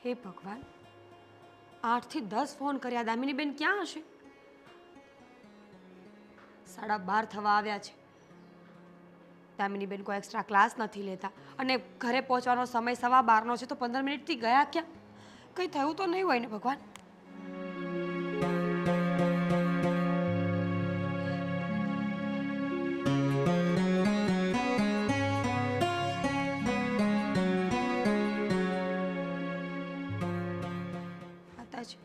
હે ભગવાન, 8 થી 10 ફોન કર્યા. દામિનીબેન ક્યાં હશે? 12:30 થવા આવ્યા છે. દામિનીબેન કોઈ એક્સ્ટ્રા ક્લાસ નથી લેતા અને ઘરે પહોંચવાનો સમય 12:15નો છે, તો 15 મિનિટથી ગયા ક્યાં? કંઈ થયું તો નહીં હોય ને ભગવાન? માતાજી,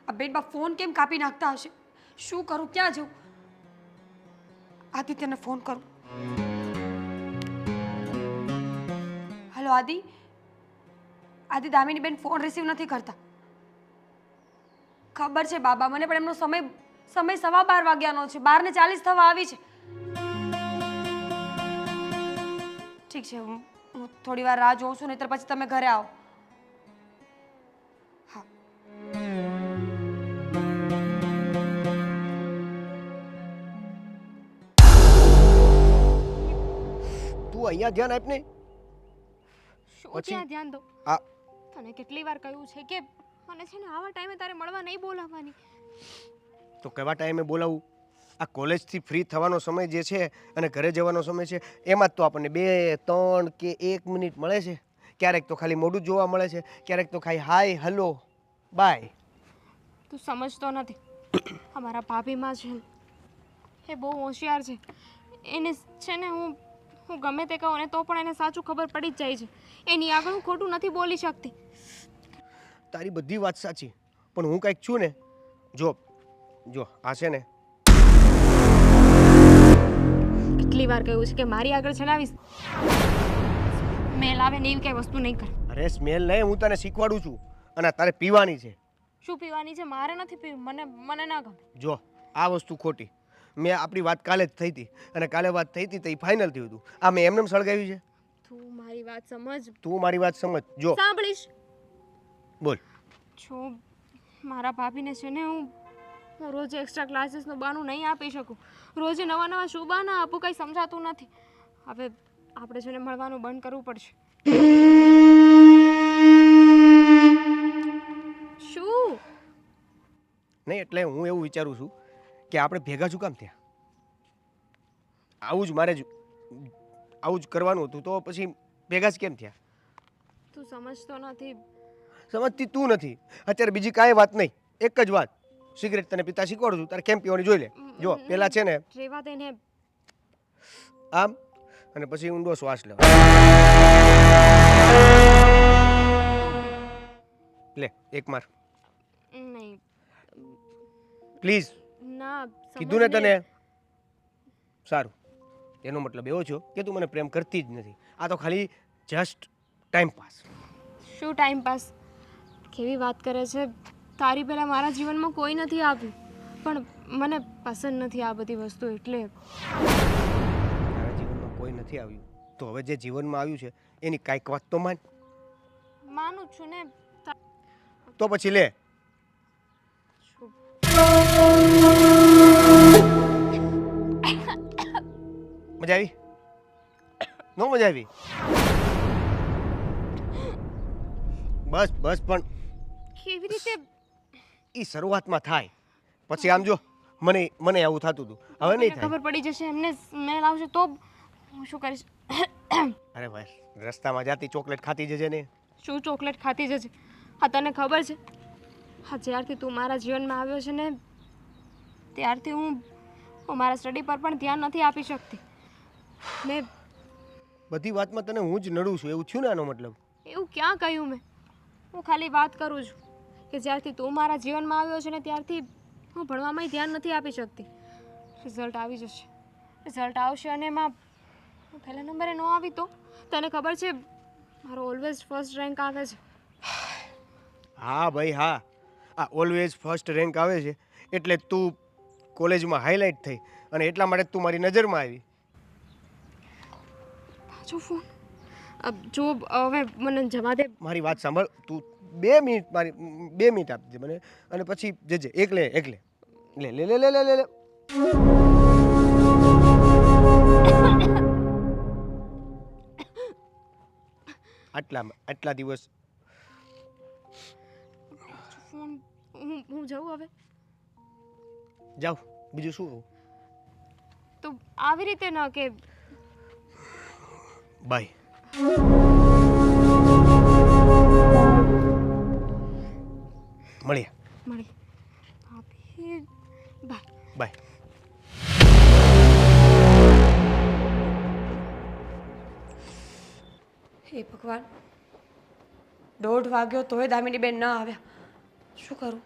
આ બેડમાં ફોન કેમ કાપી નાખતા હશે? શું કરું? ક્યાં જવું? આદિત્યને ફોન કરું. હેલો આદિ. આદિ, દામિનીબેન ફોન રિસીવ નથી કરતા. ખબર છે બાબા મને, પણ એમનો સમય 12:15 વાગ્યાનો છે. 12:40 થવા આવી છે. ઠીક છે, હું થોડી વાર રાહ જોઉં છું, નહીતર પછી તમે ઘરે આવો. હા. તું અહીંયા ધ્યાન આપ ને. શું ત્યાં ધ્યાન દો? તને કેટલી વાર કહ્યું છે કે મને છે ને આવા ટાઈમે તારે મળવા નહીં બોલાવવાની. તો કેવા ટાઈમે બોલાવું? આ કોલેજથી ફ્રી થવાનો સમય જે છે અને ઘરે જવાનો સમય છે, એમાં જ તો આપણને 2, 3 કે 1 મિનિટ મળે છે. ક્યારેક તો ખાલી મોઢું જોવા મળે છે, ક્યારેક તો ખાલી હાય, હલો, બાય. તું સમજતો નથી. અમારા ભાભીમાં છે એ બહુ હોશિયાર છે. એને છે ને હું ગમે તે કહું ને તો પણ એને સાચું ખબર પડી જ જાય છે. એની આગળ હું ખોટું નથી બોલી શકતી. તારી બધી વાત સાચી, પણ હું કંઈક છું ને. જો આ છે ને, કેટલી વાર કહ્યું છે કે મારી આગળ છે ને આવી સ્મેલ આવે ને એવી કઈ વસ્તુ નહીં કર. અરે સ્મેલ નહીં, હું તને શીખવાડું છું. અને તારે પીવાની છે. શું પીવાની છે? મારે નથી પીવી. મને ના ગમે. જો આ વસ્તુ ખોટી. મેં આપણી વાત કાલે જ થઈ હતી, અને કાલે વાત થઈ હતી તો એ ફાઇનલ થયું હતું. આ મેં એમને સળગાવી છે? તું મારી વાત સમજ. તું મારી વાત સમજ. જો સાંભળીશ. બોલ. જો મારા ભાભીને છે ને હું રોજ એક્સ્ટ્રા ક્લાસીસનું બહાનું નહીં આપી શકું. રોજે નવા શું બહાના આપું કંઈ સમજાતું નથી. હવે આપણે છે ને મળવાનું બંધ કરવું પડશે. શું નહીં, એટલે હું એવું વિચારું છું કે આપણે ભેગા શું કામ થયા? આવું જ કરવાનું હતું, તો પછી ભેગા જ કેમ થયા? તું સમજતો નથી. સમજતી તું નથી. અત્યારે બીજી કાંઈ વાત નહીં, એક જ વાત. સિગરેટ તને પીતા શીખવાડું છું, તારે કેમ પીવાની જોઈ લે. જો પેલા છે ને રેવા દે ને. આમ, અને પછી ઊંડો શ્વાસ લે. લે એક માર. નહીં પ્લીઝ. ના, કીધું ને તને. સારું, એનો મતલબ એવો છો કે તું મને પ્રેમ કરતી જ નથી. આ તો ખાલી જસ્ટ ટાઈમ પાસ. શું ટાઈમ પાસ? કેવી વાત કરે છે. તારી પહેલાં મારા જીવનમાં કોઈ નથી આવ્યું, પણ મને પસંદ નથી આ બધી વસ્તુ. એટલે તારા જીવનમાં કોઈ નથી આવ્યું, તો હવે જે જીવનમાં આવ્યું છે એની કાંઈક વાત તો માનું છું ને. તો પછી લે. મજા આવી? નો મજા આવી? બસ પણ કેવી રીતે? એ શરૂઆતમાં થાય, પછી આમ જો મને આવું થતું હતું, હવે નહીં થાય. ખબર પડી જશે એમને, સ્મેલ આવશે તો હું શું કરીશ? અરે ભાઈ, રસ્તામાં જાતી ચોકલેટ ખાતી જજે ને. શું ચોકલેટ ખાતી જશે? હા, તને ખબર છે જ્યારથી તું મારા જીવનમાં આવ્યો છે ને ત્યારથી હું મારા સ્ટડી પર પણ ધ્યાન નથી આપી શકતી. મેં બધી વાતમાં તને હું જ નડું છું એવું થયું ને? આનો મતલબ એવું ક્યાં કહ્યું મેં? હું ખાલી વાત કરું છું કે જ્યારથી તું મારા જીવનમાં આવ્યો છે ને ત્યારથી હું ભણવામાં ધ્યાન નથી આપી શકતી. રિઝલ્ટ આવી જશે, રિઝલ્ટ આવશે અને એમાં હું પહેલા નંબરે ન આવી તો તને ખબર છે મારો ઓલવેઝ ફર્સ્ટ રેન્ક આવે છે. હા ભાઈ હા, આ ઓલવેઝ ફર્સ્ટ રેન્ક આવે છે એટલે તું કોલેજમાં હાઇલાઇટ થઈ, અને એટલા માટે તું મારી નજરમાં આવી. પાછો ફોન. જો હવે મને જવા દે. મારી વાત સાંભળ તું. 2 મિનિટ આપજે મને, અને પછી જજે એકલે. લે લે લે લે લે લે. આટલા દિવસ ફોન. હું જઉં હવે? જાઓ, બીજું શું કહું? તો આવી રીતે ન કે બાય. મળીએ. મળી ભાભી. બાય. બાય. હે ભગવાન, 1:30 વાગ્યો તોય દામિની બેન ન આવ્યા. શું કરું?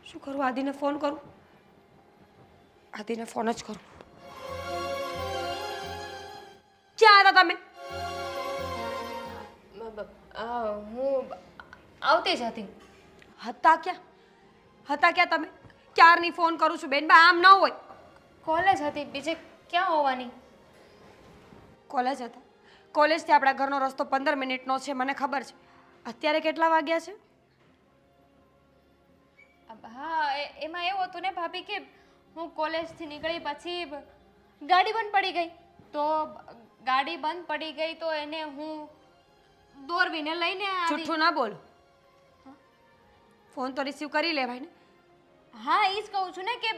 શું કરું? આદિને ફોન કરું? આદિને ફોન જ કરું. ક્યાં હતા તમે? હું આવતી જ હતી. હતા ક્યાં? હતા ક્યાં તમે? ક્યારની ફોન કરું છું બેન, બા આમ ન હોય. કોલેજ હતી, બીજે ક્યાં હોવાની? કોલેજ હતા. કોલેજથી આપણા ઘરનો રસ્તો 15 મિનિટનો છે, મને ખબર છે. અત્યારે કેટલા વાગ્યા છે? હા, એમાં એવું હતું ને ભાભી કે હું કોલેજથી નીકળી પછી ગાડી બંધ પડી ગઈ. તો ગાડી બંધ પડી ગઈ તો એને હું દોરવીને લઈને આવી. જૂઠું ના બોલો. ફોન તો રિસીવ કરી લેવાય ને. હા, એ જ કહું છું ને કે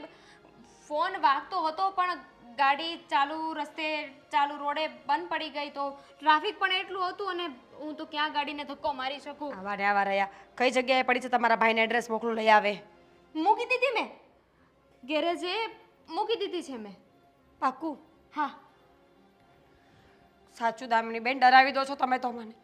ફોન વાગતો હતો પણ ગાડી ચાલુ રસ્તે ચાલુ રોડે બંધ પડી ગઈ તો ટ્રાફિક પણ એટલું હતું અને હું તો ક્યાં ગાડીને ધક્કો મારી શકું. આવા ને આવા રહ્યા. કઈ જગ્યાએ પડી છે? તમારા ભાઈને એડ્રેસ મોકલું, લઈ આવે. મૂકી દીધી મેં ગેરેજે, મૂકી દીધી છે મેં. પાક્કું? હા. સાચું દામિની બેન, ડરાવી દો છો તમે તો મને.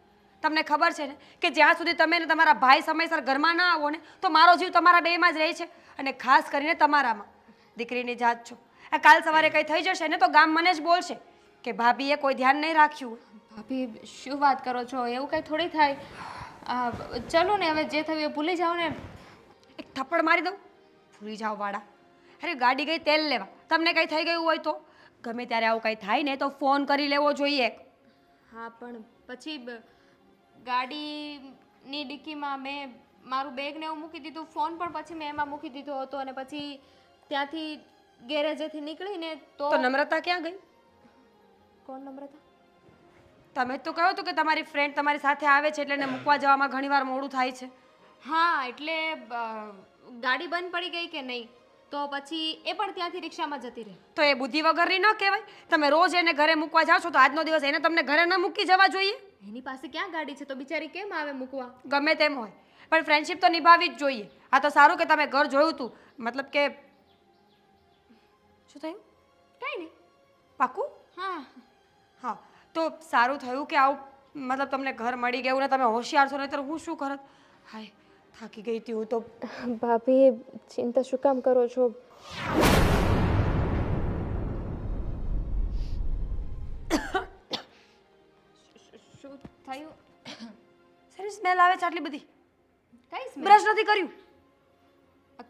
તમને ખબર છે ને કે જ્યાં સુધી તમે ને તમારા ભાઈ સમયસર ઘરમાં ના આવો ને તો મારો જીવ તમારા બેમાં જ રહે છે, અને ખાસ કરીને તમારામાં. દીકરીની જાત છો. આ કાલ સવારે કંઈ થઈ જશે ને તો ગામ મને જ બોલશે કે ભાભીએ કોઈ ધ્યાન નહીં રાખ્યું. ભાભી શું વાત કરો છો? એવું કંઈ થોડી થાય. ચલો ને હવે જે થયું એ ભૂલી જાઓ ને. એક થપ્પડ મારી દઉં? ભૂલી જાઓ વાળા. અરે ગાડી ગઈ તેલ લેવા. તમને કંઈ થઈ ગયું હોય તો ગમે ત્યારે આવું કંઈ થાય ને તો ફોન કરી લેવો જોઈએ. હા, પણ પછી ગાડીની ડિક્કીમાં મેં મારું બેગ ને એવું મૂકી દીધું, ફોન પણ પછી મેં એમાં મૂકી દીધો હતો અને પછી ત્યાંથી ગેરેજેથી નીકળીને તો નમ્રતા ક્યાં ગઈ? કોણ નમ્રતા? તમે તો કહ્યું હતું કે તમારી ફ્રેન્ડ તમારી સાથે આવે છે એટલે એને મૂકવા જવામાં ઘણીવાર મોડું થાય છે. હા, એટલે ગાડી બંધ પડી ગઈ કે નહીં તો પછી એ પણ ત્યાંથી રિક્ષામાં જતી રહી. તો એ બુદ્ધિ વગરની ન કહેવાય? તમે રોજ એને ઘરે મૂકવા જાઓ છો તો આજનો દિવસ એને તમને ઘરે ન મૂકી જવા જોઈએ? એની પાસે ક્યાં ગાડી છે તો બિચારી કેમ આવે મૂકવા? ગમે તેમ હોય પણ ફ્રેન્ડશિપ તો નિભાવવી જ જોઈએ. આ તો સારું કે તમે ઘર જોયું હતું. મતલબ કે શું થયું? કંઈ નહીં. પાક્કું? હા. હા, તો સારું થયું કે આવું મતલબ તમને ઘર મળી ગયું ને તમે હોશિયાર છો, નહીંતર હું શું કરત? હાય, થાકી ગઈ હતી હું તો. ભાભી ચિંતા શું કામ કરો છો? શું થયું? શેની સ્મેલ આવે છે આટલી બધી? કઈ સ્મેલ? બ્રશ નથી કર્યું?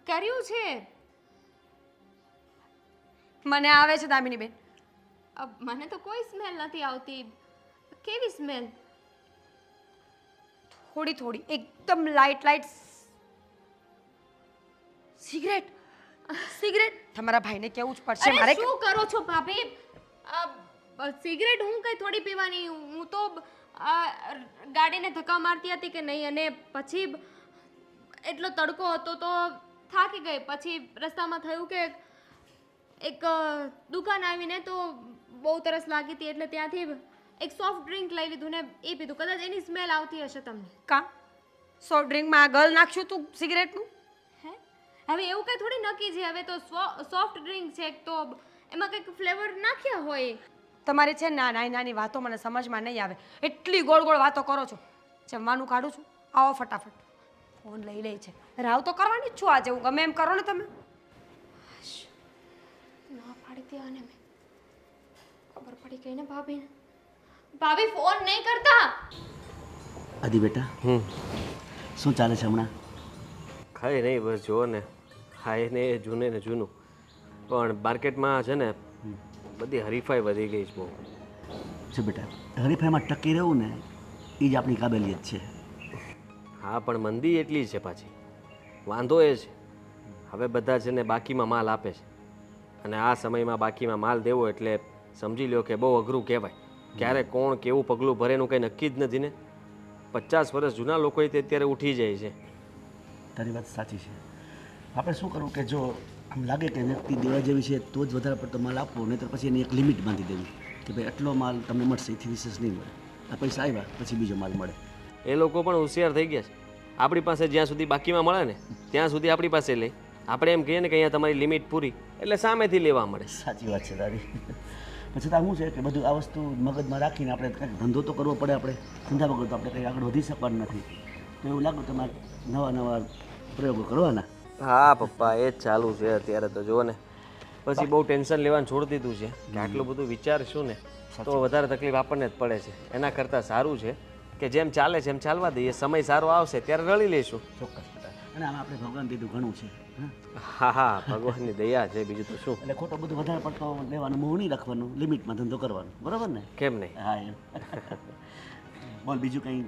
કર્યું છે. મને આવે છે દામિની બેન. મને તો કોઈ સ્મેલ નથી આવતી. કેવી સ્મેલ? થોડી થોડી, એકદમ લાઇટ લાઇટ. સિગરેટ? સિગરેટ? તમારા ભાઈને કેવું જ પડશે મારે. શું કરો છો ભાભી? સિગરેટ હું કઈ થોડી પીવાની. હું તો ગાડીને ધક્કા મારતી હતી કે નહીં અને પછી એટલો તડકો હતો તો થાકી ગઈ. પછી રસ્તામાં થયું કે એક દુકાન આવીને તો બહુ તરસ લાગી હતી એટલે ત્યાંથી એક સોફ્ટ ડ્રિંક લઈ લીધું ને એ પીધું. કદાચ એની સ્મેલ આવતી હશે તમને. કા સોફ્ટ ડ્રિંકમાં ગળ નાખ્યું તું સિગરેટનું? હે, હવે એવું કંઈ થોડી નક્કી છે. હવે તો સોફ્ટ ડ્રિંક છે તો એમાં કંઈક ફ્લેવર નાખ્યા હોય. તમારી છે નાની નાની વાતો મને સમજમાં નહીં આવે. એટલી ગોળ ગોળ વાતો કરો છો. જમવાનું કાઢું છું, આવો ફટાફટ. ફોન લઈ લે છે. રાવ તો કરવાની જ છું આજે હું. ગમે એમ કરો ને તમે. ના પાડી દે આને મેં. ખબર પડી ગઈ ને ભાભીને. ભાભી ફોન નહીં કરતા. આદિ બેટા, શું ચાલે છે હમણાં? ખાઈ નહીં, બસ જુઓ ને, ખાઈ ને જૂને ને જૂનું. પણ માર્કેટમાં છે ને બધી હરીફાઈ વધી ગઈ છે બહુ. છે બેટા, હરીફાઈમાં ટકી રહેવું ને એ જ આપણી કાબેલિયત છે. હા, પણ મંદી એટલી છે પાછી. વાંધો એ છે હવે બધા છે ને બાકીમાં માલ આપે છે અને આ સમયમાં બાકીમાં માલ દેવો એટલે સમજી લ્યો કે બહુ અઘરું કહેવાય. ક્યારે કોણ કેવું પગલું ભરેનું કંઈ નક્કી જ નથી ને. 50 વર્ષ જૂના લોકોએ તે અત્યારે ઉઠી જાય છે. તારી વાત સાચી છે. આપણે શું કરવું કે જો આમ લાગે કે વ્યક્તિ દેવા જેવી છે તો જ વધારે પડતો માલ આપવો, નહીં તો પછી એની એક લિમિટ બાંધી દેવી કે ભાઈ આટલો માલ તમને મળશે, એથી વિશેષ નહીં મળે. આ પૈસા આવ્યા પછી બીજો માલ મળે. એ લોકો પણ હોશિયાર થઈ ગયા છે. આપણી પાસે જ્યાં સુધી બાકીમાં મળે ને ત્યાં સુધી આપણી પાસે લે. આપણે એમ કહીએ ને કે અહીંયા તમારી લિમિટ પૂરી એટલે સામેથી લેવા મળે. સાચી વાત છે તારી. પછી તો શું છે કે બધું આ વસ્તુ મગજમાં રાખીને આપણે કંઈક ધંધો તો કરવો પડે. આપણે ધંધા વગર તો આપણે કંઈ આગળ વધી શકવાનું નથી. તો એવું લાગે તમારે નવા નવા પ્રયોગો કરવાના. હા પપ્પા, એ જ ચાલુ છે અત્યારે તો જુઓ ને. પછી બહુ ટેન્શન લેવાનું છોડી દીધું છે કે આટલું બધું વિચારશું ને તો વધારે તકલીફ આપણને જ પડે છે. એના કરતાં સારું છે કે જેમ ચાલે છે એમ ચાલવા દઈએ. સમય સારો આવશે ત્યારે રળી લઈશું. ચોક્કસ બેટા. અને આમાં આપણે ભગવાન દીધું ઘણું છે. હા હા, ભગવાનની દયા છે, બીજું તો શું. એટલે ખોટો બધું વધારે પડતો લેવાનું મોહ નહીં રાખવાનું, લિમિટમાં ધંધો કરવાનો. બરાબર ને? કેમ નહીં? હા એમ. બોલ બીજું કંઈ?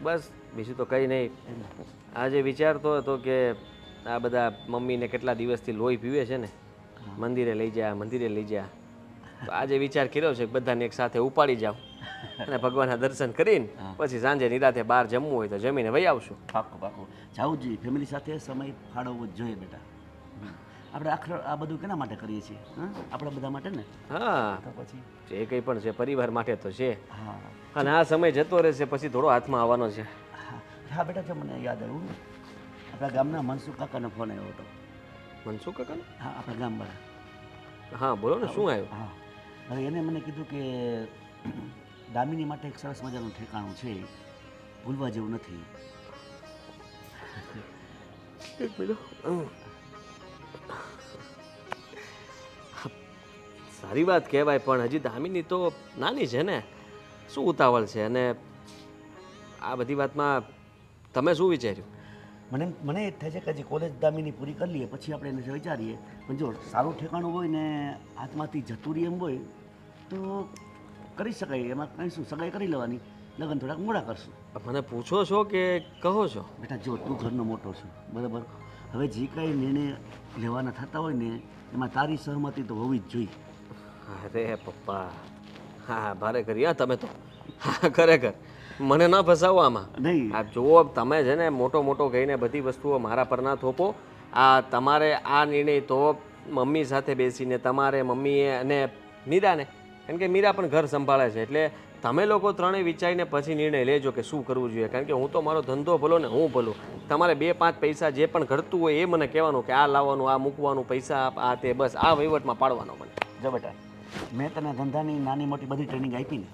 બસ બીજું તો કંઈ નહીં. આજે વિચારતો હતો કે આ બધા મમ્મીને કેટલા દિવસથી લોહી પીવે છે ને, મંદિરે લઈ જા મંદિરે લઈ જા. તો આજે વિચાર કર્યો છે કે બધાને એક સાથે ઉપાડી જાઉં અને ભગવાનના દર્શન કરીને પછી સાંજે નિરાતે બહાર જમવું હોય તો જમીને વહી આવશું. પાકું પાકું જવું જ જોઈએ. ફેમિલી સાથે સમય ફાળવવો જ જોઈએ બેટા. આપણે આખરે આ બધું કેના માટે કરીએ છીએ? હા, આપણા બધા માટે ને. હા, તો પછી જે કંઈ પણ છે પરિવાર માટે તો છે. હા અને આ સમય જતો રહેશે પછી થોડો હાથમાં આવવાનો છે. હા હા બેટા, જો મને યાદ આવ્યું, આપણા ગામના મનસુખ કાકાનો ફોન આવ્યો હતો. મનસુખ કાકા? હા, આપણા ગામવાળા. હા બોલો ને, શું આવ્યું? હા, હવે એને મને કીધું કે દામિની માટે એક સરસ મજાનું ઠેકાણું છે, ભૂલવા જેવું નથી. એક મિનિટ. સારી વાત કહેવાય, પણ હજી દામિની તો નાની છે ને, શું ઉતાવળ છે? અને આ બધી વાતમાં તમે શું વિચાર્યું? મને એ થાય છે કે હજી કોલેજ દામિની પૂરી કરી લઈએ પછી આપણે એને વિચારીએ. પણ જો સારું ઠેકાણું હોય ને હાથમાંથી જતું રહી એમ હોય તો કરી શકાય. એમાં કંઈ શું, સગાઈ કરી લેવાની, લગ્ન થોડાક મોડા કરશું. મને પૂછો છો કે કહો છો? બેટા જો તું ઘરનો મોટો છું, બરાબર. હવે જે કાંઈ નિર્ણય લેવાના થતા હોય ને એમાં તારી સહમતિ તો હોવી જ જોઈએ. અરે પપ્પા, હા ભારે કરી હા તમે તો. હા ખરેખર મને ન ફસાવો આમાં. નહીં. આ જુઓ, તમે છે ને મોટો મોટો કહીને બધી વસ્તુઓ મારા પર ના થોપો. આ તમારે આ નિર્ણય તો મમ્મી સાથે બેસીને તમારે મમ્મીએ અને મીરાને, કારણ કે મીરા પણ ઘર સંભાળે છે, એટલે તમે લોકો ત્રણેય વિચારીને પછી નિર્ણય લેજો કે શું કરવું જોઈએ. કારણ કે હું તો મારો ધંધો ભલો ને હું ભલું. તમારે 2-5 પૈસા જે પણ ઘટતું હોય એ મને કહેવાનું કે આ લાવવાનું, આ મૂકવાનું, પૈસા આ તે, બસ આ વહીવટમાં પાડવાનો મને. જો બેટા, મેં તને ધંધાની નાની મોટી બધી ટ્રેનિંગ આપી ને.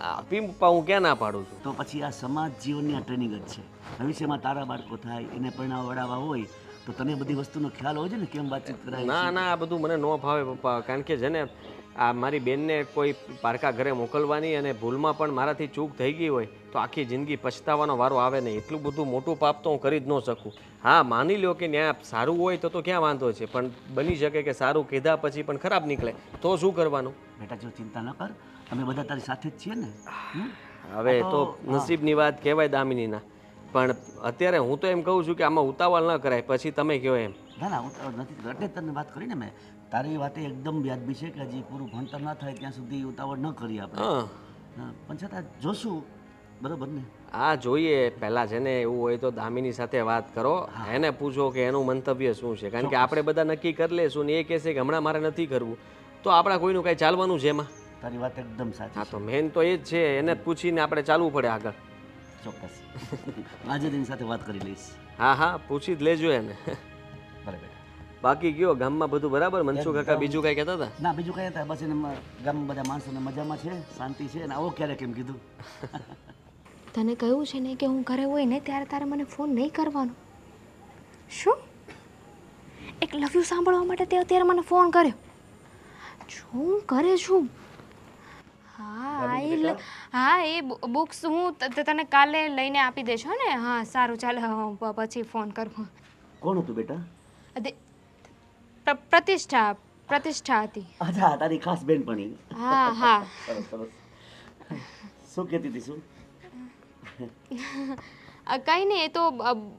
આપી પપ્પા, હું ક્યાં ના પાડું છું. તો પછી આ સમાજ જીવનની આ ટ્રેનિંગ જ છે. ભવિષ્યમાં તારા બાળકો થાય, એને પરિણામ વડાવવા હોય તો તને બધી વસ્તુનો ખ્યાલ હોય છે ને કેમ વાતચીત કરાય. ના ના, આ બધું મને ન ફાવે પપ્પા. કારણ કે છે ને આ મારી બેનને કોઈ પારકા ઘરે મોકલવાની અને ભૂલમાં પણ મારાથી ચૂક થઈ ગઈ હોય તો આખી જિંદગી પછતાવાનો વારો આવે નહીં. એટલું બધું મોટું પાપ તો હું કરી જ ન શકું. હા, માની લો કે ત્યાં સારું હોય તો ક્યાં વાંધો છે, પણ બની શકે કે સારું કીધા પછી પણ ખરાબ નીકળે તો શું કરવાનું? બેટા જો ચિંતા ન કર, અમે બધા તારી સાથે જ છીએ ને. હવે તો નસીબની વાત કહેવાય દામિનીના. પણ અત્યારે હું તો એમ કહું છું કે આમાં ઉતાવળ ન કરાય, પછી તમે કહો એમ. ના ના, ઉતાવળ નથી. એટલે તને વાત કરીને મેં તારી વાતે એકદમ વ્યાજબી છે કે હજી પૂરું ભણતર ના થાય ત્યાં સુધી ઉતાવળ ન કરીએ આપણે. હા, પણ છતાં જોશું, બરોબર ને? હા જોઈએ. પહેલાં છે ને એવું હોય તો દામિની સાથે વાત કરો, એને પૂછો કે એનું મંતવ્ય શું છે. કારણ કે આપણે બધા નક્કી કરી લેશું ને એ કહેશે કે હમણાં મારે નથી કરવું, તો આપણા કોઈનું કાંઈ ચાલવાનું છે એમાં? તારી વાત એકદમ સાચી. હા, તો મેન તો એ જ છે, એને જ પૂછીને આપણે ચાલવું પડે આગળ. ચોક્કસ. આજે તેની સાથે વાત કરી લઈશ. હા હા, પૂછી જ લેજો એને. બરાબર. બાકી કયો, ગામમાં બધું બરાબર? મનસુખ કાકા બીજું કાંઈ કહેતા હતા? ના, બીજું કઈ હતા. બસ એને ગામમાં બધા માણસોને મજામાં છે, શાંતિ છે. અને આવો ક્યારે કેમ કીધું? તને કહ્યું છે ને કે હું ઘરે હોય ને ત્યારે તારે મને ફોન નહીં કરવાનો. શું? એક લવ યુ સાંભળવા માટે તે અત્યારે મને ફોન કર્યો? શું કરે છું? હા, એ બુક્સ હું તને કાલે લઈને આપી દઈશ ને. હા સારું, ચાલ પછી ફોન કરું. કોણ હતું બેટા? પ્રતિષ્ઠા હતી. અચ્છા, તારી ખાસ બેનપણી. હા હા. સરસ સરસ. શું કહેતી હતી? શું? કંઈ નહીં, એ તો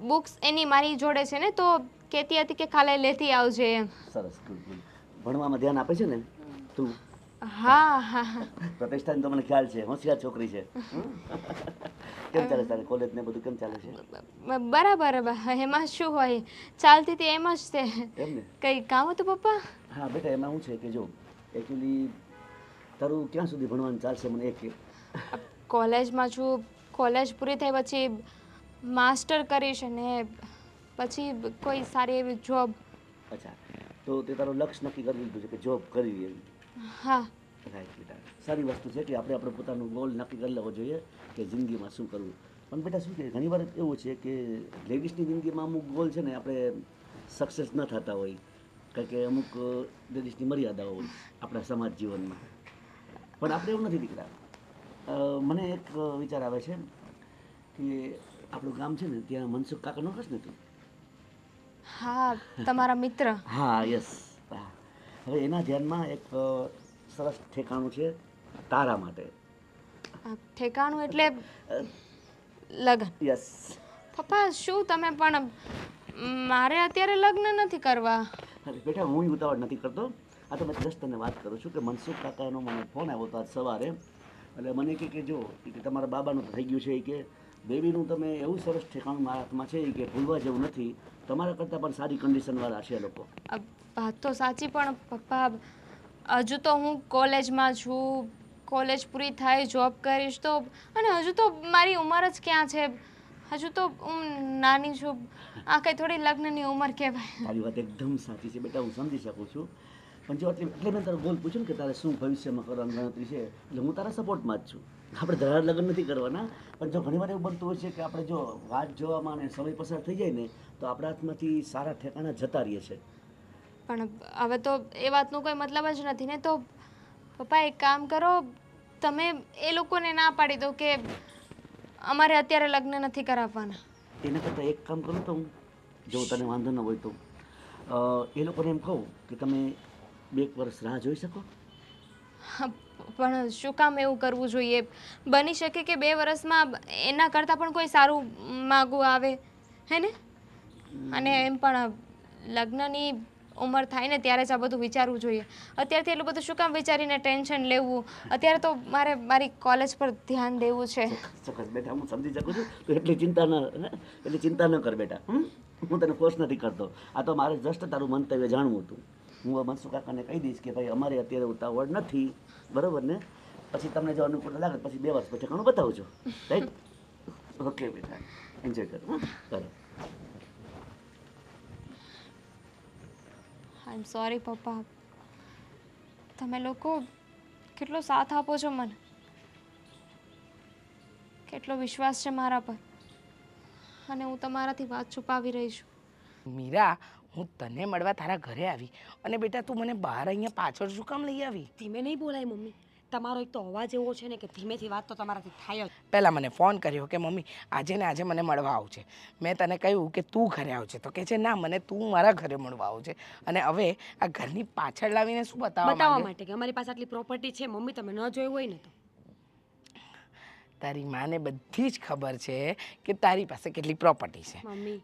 બુક્સ એની મારી જોડે છે ને, તો કહેતી હતી કે કાલે લેતી આવજે એમ. સરસ, ગુડ ગુડ. ભણવામાં ધ્યાન આપે છે ને તું? હા હા. પ્રતિષ્ઠાને તો મને ખ્યાલ છે, હોશિયાર છોકરી છે. કેમ ચાલે તારે કોલેજ ને બધું કેમ ચાલે છે? બરાબર એમાં શું હોય, ચાલતી હતી એમ જ તે. એમ ને? કંઈ કામ હતું પપ્પા? હા બેટા, એમાં શું છે કે જો એકચ્યુઅલી તારું ક્યાં સુધી ભણવાનું ચાલશે મને એક કે? કોલેજમાં છું, કોલેજ પૂરી થઈ પછી માસ્ટર કરીશ અને પછી કોઈ સારી એવી જોબ. અચ્છા, તો તે તારું લક્ષ્ય નક્કી કરી લીધું છે કે જોબ કરવી એવી? હા. રાઈટ બેટા, સારી વસ્તુ છે કે આપણે પોતાનું ગોલ નક્કી કરી લેવો જોઈએ કે જિંદગીમાં શું કરવું. પણ બેટા શું કે ઘણી વાર એવું છે કે લેડીઝની જિંદગીમાં અમુક ગોલ છે ને આપણે સક્સેસ ન થતા હોય, કારણ કે અમુક લેડીઝની મર્યાદાઓ હોય આપણા સમાજ જીવનમાં. પણ આપણે એવું નથી દીકરા. મને એક વિચાર આવે છે કે આપણું ગામ છે ને ત્યાં મનસુખ કાકાનો હશ ને તું? હા, તમારા મિત્ર. હા યસ. હવે એના ધ્યાનમાં એક સરસ ઠેકાણું છે તારા માટે. ઠેકાણું એટલે લગ્ન? યસ. પપ્પા શું તમે પણ, મારે અત્યારે લગ્ન નથી કરવા. અરે બેટા, હું ઉતાવળ નથી કરતો. આ તો મેં જસ્ટ તને વાત કરું છું કે મનસુખ કાકાનો મને ફોન આવ્યો હતો આજ સવારે. એટલે મને કે જો કે તમારા બાબાનું થઈ ગયું છે એ કે બેબીનું તમે એવું સરસ ઠેકાણું મારા હાથમાં છે એ કે ભૂલવા જેવું નથી. તમારા કરતાં પણ સારી કન્ડિશનવાળા છે લોકો. વાત તો સાચી પણ પપ્પા હજુ તો હું કોલેજમાં છું, કોલેજ પૂરી થાય જોબ કરીશ તો, અને હજુ તો મારી ઉંમર જ ક્યાં છે, હજુ તો હું નાની છું. આ કંઈ થોડી લગ્નની ઉંમર કહેવાય. તારી વાત એકદમ સાચી છે બેટા, હું સમજી શકું છું. પણ જો એટલે મેં તારો ગોલ પૂછ્યું ને કે તારે શું ભવિષ્યમાં કરવાની ગણતરી છે, એટલે હું તારા સપોર્ટમાં જ છું. આપણે ધરાર લગ્ન નથી કરવાના, પણ જો ઘણીવાર એવું બનતું હોય છે કે આપણે જો વાત જોવામાં અને સમય પસાર થઈ જાય ને તો આપણા હાથમાંથી સારા ઠેકાણા જતા રહીએ છે. પણ હવે તો એ વાતનો કોઈ મતલબ જ નથી ને. તો પપ્પા એક કામ કરો, તમે એ લોકોને ના પાડી દો કે અમારે અત્યારે લગ્ન નથી કરાવવાના. એના કરતાં એક કામ કરું તો હું, જો તને વાંધો ન હોય તો એ લોકોને એમ કહું કે તમે 2 વર્ષ રાહ જોઈ શકો. પણ શું કામ એવું કરવું જોઈએ? બની શકે કે 2 વર્ષમાં એના કરતાં પણ કોઈ સારું માગું આવે, હે ને? અને એમ પણ લગ્નની ઉંમર થાય ને ત્યારે જ આ બધું વિચારવું જોઈએ. અત્યારથી એટલું બધું શું કામ વિચારીને ટેન્શન લેવું? અત્યારે તો મારે મારી કોલેજ પર ધ્યાન દેવું છે. ચોક્કસ બેટા, હું સમજી શકું છું. તો એટલી ચિંતા ન કર બેટા. હું તને ફોર્સ નથી કરતો. આ તો મારે જસ્ટ તારું મંતવ્ય જાણવું હતું. હું મનસુખ કાકાને કહી દઈશ કે ભાઈ અમારે અત્યારે ઉતાવળ નથી, બરાબર ને? પછી તમને જો અનુકૂળ લાગે પછી 2 વર્ષ પછી ઠેકાણું બતાવજો. રાઈટ? ઓકે બેટા, એન્જોય કરો. કરો. આઈ એમ સોરી પપ્પા. તમે લોકો કેટલો સાથ આપો છો મને, કેટલો વિશ્વાસ છે મારા પર, અને હું તમારાથી વાત છુપાવી રહી છું. મીરા, હું તને મળવા તારા ઘરે આવી અને બેટા તું મને બહાર અહીંયા પાછળ શું કામ લઈ આવી? ધીમે નહીં બોલાય મમ્મી. તમારો એક તો અવાજ એવો છે ને કે ધીમેથી વાત તો તમારાથી થાય જ. પહેલાં મને ફોન કર્યો કે મમ્મી આજે ને આજે મને મળવા આવશે. મેં તને કહ્યું કે તું ઘરે આવજે, તો કહે છે ના, મને તું મારા ઘરે મળવા આવજે. અને હવે આ ઘરની પાછળ લાવીને શું બતાવવા બતાવવા માંગે? માટે કે અમારી પાસે આટલી પ્રોપર્ટી છે મમ્મી, તમે ન જોયું હોય ને તો. તારી માને બધી જ ખબર છે કે તારી પાસે કેટલી પ્રોપર્ટી છે. મમ્મી,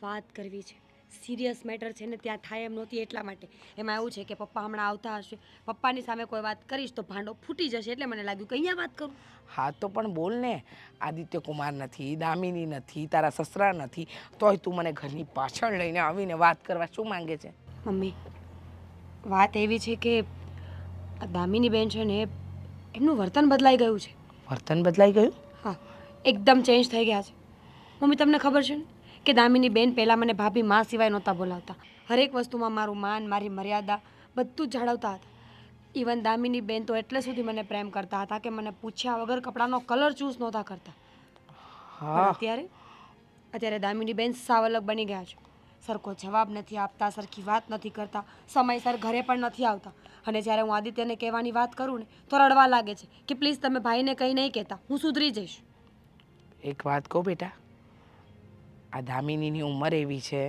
વાત કરવી છે, સિરિયસ મેટર છે ને ત્યાં થાય એમ નહોતી એટલા માટે. એમાં એવું છે કે પપ્પા હમણાં આવતા હશે, પપ્પાની સામે કોઈ વાત કરીશ તો ભાંડો ફૂટી જશે, એટલે મને લાગ્યું કે અહીંયા વાત કરું. હા તો પણ બોલ ને. આદિત્ય કુમાર નથી, દામિની નથી, તારા સસરા નથી, તોય તું મને ઘરની પાછળ લઈને આવીને વાત કરવા શું માંગે છે? મમ્મી, વાત એવી છે કે આ દામિની બેન છે ને એમનું વર્તન બદલાઈ ગયું છે. વર્તન બદલાઈ ગયું? હા, એકદમ ચેન્જ થઈ ગયા છે. મમ્મી તમને ખબર છે ને કે દામિની બેન પહેલાં મને ભાભી માં સિવાય નહોતા બોલાવતા. હરેક વસ્તુમાં મારું માન, મારી મર્યાદા બધું જ જાળવતા હતા. ઇવન દામિની બેન તો એટલે સુધી મને પ્રેમ કરતા હતા કે મને પૂછ્યા વગર કપડાનો કલર ચૂઝ નહોતા કરતા. પણ અત્યારે દામિની બેન સાવ અલગ બની ગયા છે. સરખો જવાબ નથી આપતા, સરખી વાત નથી કરતા, સમયસર ઘરે પણ નથી આવતા. અને જ્યારે હું આદિત્યને કહેવાની વાત કરું ને તો રડવા લાગે છે કે પ્લીઝ તમે ભાઈને કંઈ નહીં કહેતા, હું સુધરી જઈશ. એક વાત કહું બેટા, આ દામિનીની ઉંમર એવી છે,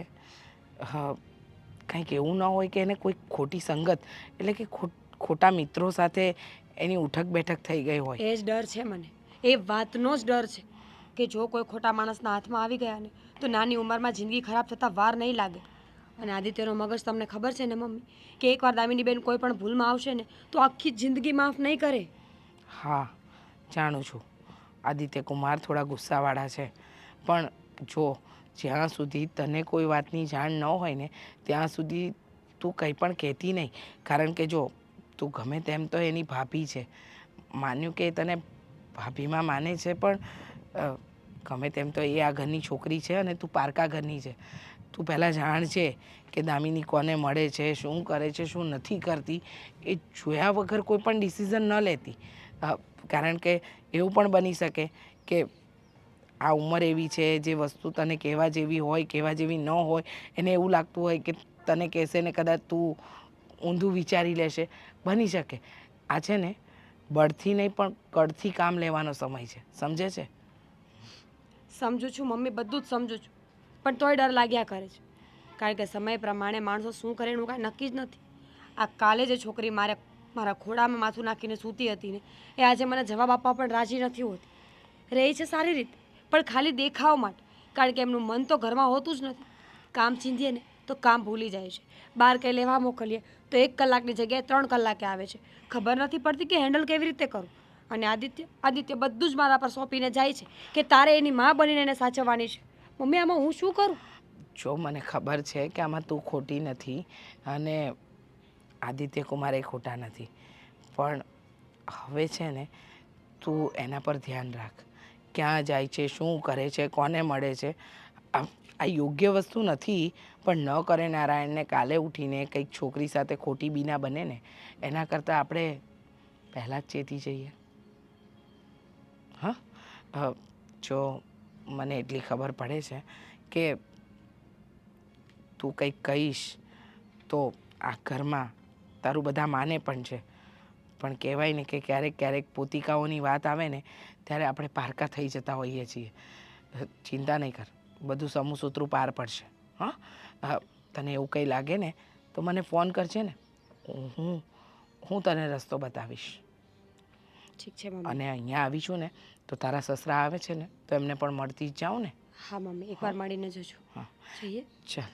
કંઈક એવું ન હોય કે એને કોઈ ખોટી સંગત એટલે કે ખોટા મિત્રો સાથે એની ઉઠક બેઠક થઈ ગઈ હોય. એ જ ડર છે મને, એ વાતનો જ ડર છે કે જો કોઈ ખોટા માણસના હાથમાં આવી ગયા ને તો નાની ઉંમરમાં જિંદગી ખરાબ થતાં વાર નહીં લાગે. અને આદિત્યનો મગજ તમને ખબર છે ને મમ્મી કે એકવાર દામિની બેન કોઈ પણ ભૂલમાં આવશે ને તો આખી જિંદગી માફ નહીં કરે. હા જાણું છું, આદિત્ય કુમાર થોડા ગુસ્સાવાળા છે, પણ જો જ્યાં સુધી તને કોઈ વાતની જાણ ન હોય ને ત્યાં સુધી તું કંઈ પણ કહેતી નહીં. કારણ કે જો તું ગમે તેમ તો એની ભાભી છે, માન્યું કે તને ભાભીમાં માને છે, પણ ગમે તેમ તો એ આ ઘરની છોકરી છે અને તું પારકા ઘરની છે. તું પહેલાં જાણજે કે દામિની કોને મળે છે, શું કરે છે, શું નથી કરતી, એ જોયા વગર કોઈ પણ ડિસિઝન ન લેતી. કારણ કે એવું પણ બની શકે કે આ ઉંમર એવી છે જે વસ્તુ તને કહેવા જેવી હોય, કહેવા જેવી ન હોય, એને એવું લાગતું હોય કે તને કહેશે ને કદાચ તું ઊંધું વિચારી લેશે, બની શકે. આ છે ને બળથી નહીં પણ કળથી કામ લેવાનો સમય છે, સમજે છે? સમજુ છું મમ્મી, બધું જ સમજુ છું, પણ તોય ડર લાગ્યા કરે છે. કારણ કે સમય પ્રમાણે માણસો શું કરે એનું કાંઈ નક્કી જ નથી. આ કાલે જે છોકરી મારા ખોડામાં માથું નાખીને સૂતી હતી ને, એ આજે મને જવાબ આપવા પણ રાજી નથી હોતી. રહે છે સારી રીતે, પણ ખાલી દેખાવ માટે. કારણ કે એમનું મન તો ઘરમાં હોતું જ નથી. કામ ચીંધીએ ને તો કામ ભૂલી જાય છે. બહાર કંઈ લેવા મોકલીએ તો 1 કલાકની જગ્યાએ 3 કલાકે આવે છે. ખબર નથી પડતી કે હેન્ડલ કેવી રીતે કરું. અને આદિત્ય બધું જ મારા પર સોંપીને જાય છે કે તારે એની માં બનીને એને સાચવવાની છે. મમ્મી, આમાં હું શું કરું? જો મને ખબર છે કે આમાં તું ખોટી નથી અને આદિત્ય કુમાર એ ખોટા નથી, પણ હવે છે ને તું એના પર ધ્યાન રાખ. ક્યાં જાય છે, શું કરે છે, કોને મળે છે. આ યોગ્ય વસ્તુ નથી, પણ ન કરે નારાયણને કાલે ઉઠીને કંઈક છોકરી સાથે ખોટી બીના બને ને એના કરતાં આપણે પહેલાં જ ચેતી જઈએ. હા, જો મને એટલી ખબર પડે છે કે તું કંઈક કહીશ તો આ ઘરમાં તારું બધા માને પણ છે, પણ કહેવાય ને કે ક્યારેક ક્યારેક પોતિકાઓની વાત આવે ને ત્યારે આપણે પારકા થઈ જતા હોઈએ છીએ. ચિંતા નહીં કર, બધું સમૂહસૂત્રું પાર પડશે. હા, તને એવું કંઈ લાગે ને તો મને ફોન કરજે ને, હું તને રસ્તો બતાવીશ. ઠીક છે મમ્મી. અને અહીંયા આવી છું ને તો તારા સસરા આવે છે ને તો એમને પણ મળતી જ જાઉં ને. હા મમ્મી, એકવાર મળીને જજો. હા, જઈએ. ચાલ.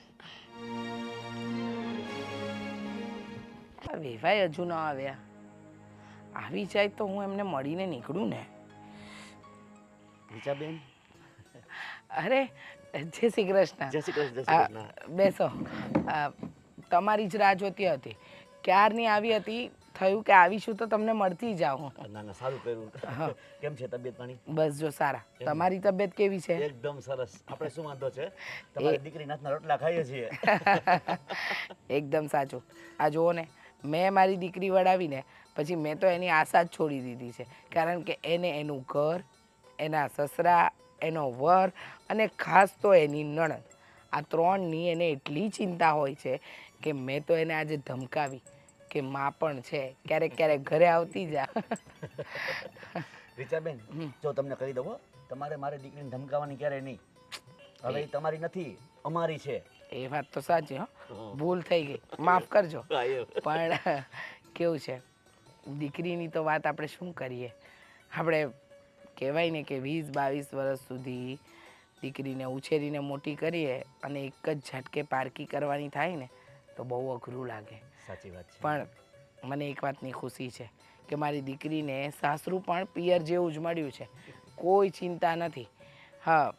વેવાય હજુ ન આવ્યા. આવી જાય તો હું એમને મળીને નીકળું ને. રીચાબેન, અરે જય શ્રી કૃષ્ણ. જય શ્રી કૃષ્ણ. જય શ્રી કૃષ્ણ. બેસો. તમારી જ રાહ જોતી હતી, ક્યારની આવી હતી. થયું કે આવીશું તો તમને મળતી જાઉં. ના ના, સારું કર્યું. કેમ છે તબિયત પાણી? બસ જો સારા. તમારી તબિયત કેવી છે? એકદમ સરસ. આપણે શું વાંધો છે, તમારી દીકરી નાથના રોટલા ખાઈએ છીએ. એકદમ સાચું. આ જુઓ ને, મેં મારી દીકરી વડાવીને પછી મેં તો એની આશા જ છોડી દીધી છે. કારણ કે એને એનું ઘર, એના સસરા, એનો વર અને ખાસ તો એની નણંદ, આ 3ની એને એટલી ચિંતા હોય છે કે મેં તો એને આજે ધમકાવી કે માં પણ છે, ક્યારેક ક્યારેક ઘરે આવતી જા. રીચાબેન, જો તમને કહી દઉં, તમારે મારી દીકરીને ધમકાવવાની ક્યારે નહીં. હવે એ તમારી નથી, અમારી છે. એ વાત તો સાચી. ભૂલ થઈ ગઈ, માફ કરજો. પણ કેવું છે, દીકરીની તો વાત આપણે શું કરીએ. આપણે કહેવાય ને કે 20-22 વર્ષ સુધી દીકરીને ઉછેરીને મોટી કરીએ અને એક જ ઝટકે પારકી કરવાની થાય ને તો બહુ અઘરું લાગે. સાચી વાત છે. પણ મને એક વાતની ખુશી છે કે મારી દીકરીને સાસરું પણ પિયર જેવું જ મળ્યું છે. કોઈ ચિંતા નથી. હા,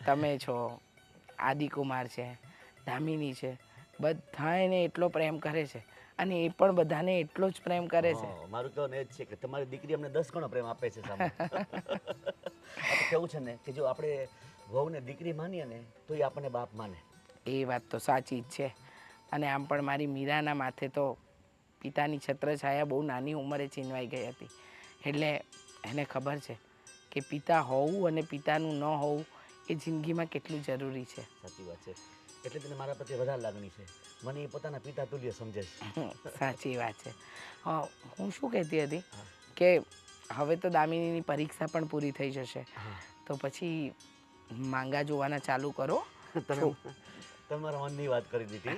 તમે છો, આદિકુમાર છે, દામિની છે, બધા એને એટલો પ્રેમ કરે છે અને એ પણ બધાને એટલો જ પ્રેમ કરે છે. મારું તો એ જ છે કે તમારી દીકરી અમને 10 ગણો પ્રેમ આપે છે સામે. કેવું છે ને કે જો આપણે વહુને દીકરી માનીએ ને તો એ આપણને બાપ માને. એ વાત તો સાચી જ છે. અને આમ પણ મારી મીરાના માથે તો પિતાની છત્રછાયા બહુ નાની ઉંમરે છીનવાઈ ગઈ હતી. એટલે એને ખબર છે કે પિતા હોવું અને પિતાનું ન હોવું એ જિંદગીમાં કેટલું જરૂરી છે. સાચી વાત છે. એટલે તેને મારા પ્રત્યે વધારે લાગણી છે. મને એ પોતાના પિતા તુલ્ય સમજે છે. સાચી વાત છે. હું શું કહેતી હતી કે હવે તો દામિનીની પરીક્ષા પણ પૂરી થઈ જશે, તો પછી માંગા જોવાના ચાલુ કરો. તમારા મનની વાત કરી દીધી.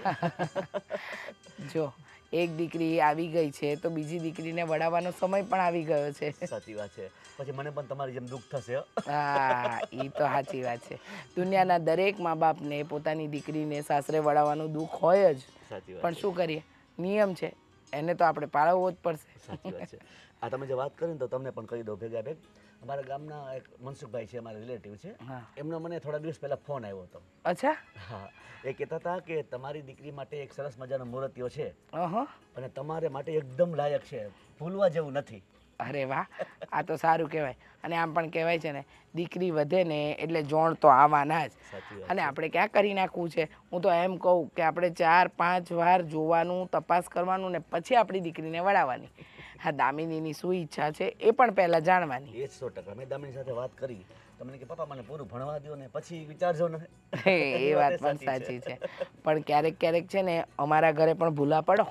જો એક દીકરી આવી ગઈ છે તો બીજી દીકરીને વડાવવાનો સમય પણ આવી ગયો છે. સાચી વાત છે. પછી મને પણ તમારી જેમ દુઃખ થશે. હા, એ તો સાચી વાત છે. દુનિયાના દરેક મા બાપને પોતાની દીકરીને સાસરે વડાવવાનું દુઃખ હોય જ. સાચી વાત. પણ શું કરીએ, નિયમ છે, એને તો આપણે પાળવવો જ પડશે. સાચી વાત છે. આ તમે જે વાત કરી ને તો તમને પણ કહી દઉં ભેગા ભેગ, અમારા ગામના એક મનસુખભાઈ છે, અમારા રિલેટિવ છે. હા. એમનો મને થોડા દિવસ પહેલા ફોન આવ્યો હતો. અચ્છા. હા, એ કહેતા હતા કે તમારી દીકરી માટે એક સરસ મજાનો મૂર્તિઓ છે અહં. અને તમારે માટે એકદમ લાયક છે, ભૂલવા જેવું નથી. અરે વાહ, આ તો સારું કહેવાય. અને આમ પણ કહેવાય છે ને, દીકરી વધે ને એટલે જોણ તો આવવાના જ. સાચી વાત અને આપણે ક્યાં કરી નાખવું છે. હું તો એમ કહું કે આપણે 4-5 વાર જોવાનું, તપાસ કરવાનું ને પછી આપણી દીકરીને વળાવવાની. હા, દામિનીની શું ઈચ્છા છે એ પણ પહેલાં જાણવાની. એ જ 100%. મેં દામિની સાથે વાત કરી તો મને કે પપ્પા મને પૂરું ભણવા દો ને પછી વિચારજો ને. એ વાત પણ સાચી છે. પણ ક્યારેક ક્યારેક છે ને અમારા ઘરે પણ ભૂલા પડો.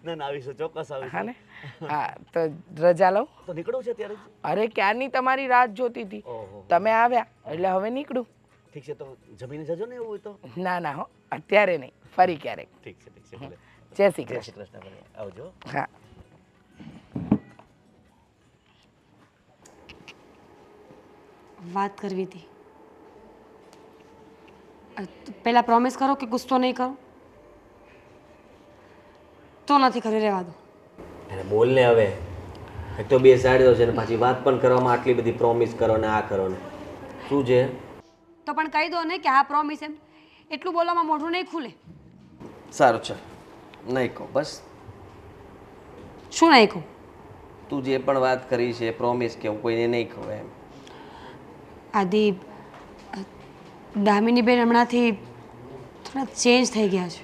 ના ના, આવીશું, ચોક્કસ હા આવીશું. ને. હા, તો રજા લઉં. તો નીકળવું છે ત્યારે જ? અરે ક્યારની તમારી રાત જોતી હતી. ઓહો, તમે આવ્યા એટલે હવે નીકળું. ઠીક છે, તો જમીને જજો ને એવું હોય તો. ના ના હો, અત્યારે નહીં, ફરી ક્યારેક. ઠીક છે, ઠીક છે, ભલે. જય શ્રી જય શ્રી કૃષ્ણ. કૃષ્ણ, ભલે આવજો. હા. વાત કરવી હતી. પહેલાં પ્રોમિસ કરો કે ગુસ્સો નહીં કરો. તો નથી કરી, રહેવા દો. એને બોલને હવે. એક તો બે સાડીઓ છે ને પાછી વાત પણ કરવામાં આટલી બધી પ્રોમિસ કરો ને આ કરો ને શું છે? તો પણ કહી દો ને કે આ પ્રોમિસ એમ. એટલું બોલવામાં મોઢું નહીં ખુલે. સારું છે, નહીં કહો બસ. શું નહીં કહું? તું જે પણ વાત કરી છે પ્રોમિસ કે હું કોઈને નહીં કહું એમ. આદિ, દામિની બેન હમણાંથી થોડા ચેન્જ થઈ ગયા છે.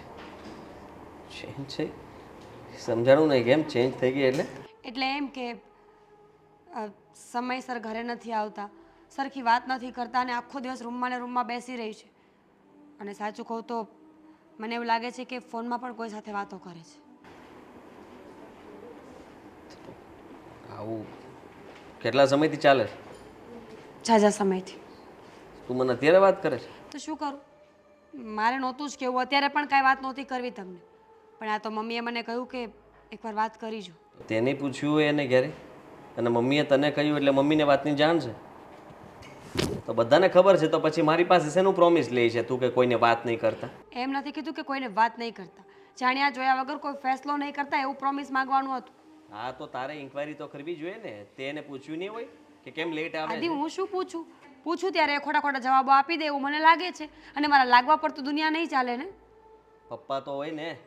ચેન્જ છે? સમજાણું નહીં, કેમ ચેન્જ થઈ ગઈ એટલે? એટલે એમ કે સમયસર ઘરે નથી આવતા, સરખી વાત નથી કરતા અને આખો દિવસ રૂમમાં ને રૂમમાં બેસી રહી છે. અને સાચું કહું તો મને એવું લાગે છે કે ફોનમાં પણ કોઈ સાથે વાતો કરે છે. આવું કેટલા સમયથી ચાલે છે? ઝાઝા સમયથી. તું મને અત્યારે વાત કરે છે? તો શું કરું? મારે નહોતું જ કહેવું, અત્યારે પણ કાંઈ વાત નહોતી કરવી તમને. પણ આ તો મમ્મીએ મને કહ્યું કે એકવાર વાત કરી જો. તેને પૂછ્યું હોય એને ઘરે અને મમ્મીએ તને કહ્યું એટલે મમ્મીને વાતની જાણ છે. તો બધાને ખબર છે તો પછી મારી પાસે શેનું પ્રોમિસ લે છે તું કે કોઈને વાત નહીં કરતા? એમ નથી કીધું કે કોઈને વાત નહીં કરતા, જાણ્યા જોયા વગર કોઈ ફેસલો નહીં કરતા એવું પ્રોમિસ માંગવાનું હતું. હા, તો તારે ઇન્ક્વાયરી તો કરવી જોઈએ ને. તેને પૂછ્યું નહીં હોય કે કેમ લેટ આવે આદિ, છે? હું શું પૂછું ત્યારે ખોટા ખોટા જવાબો આપી દે એવું મને લાગે છે. અને મારા લાગવા પર તો દુનિયા નહીં ચાલે ને. પપ્પા તો હોય ને,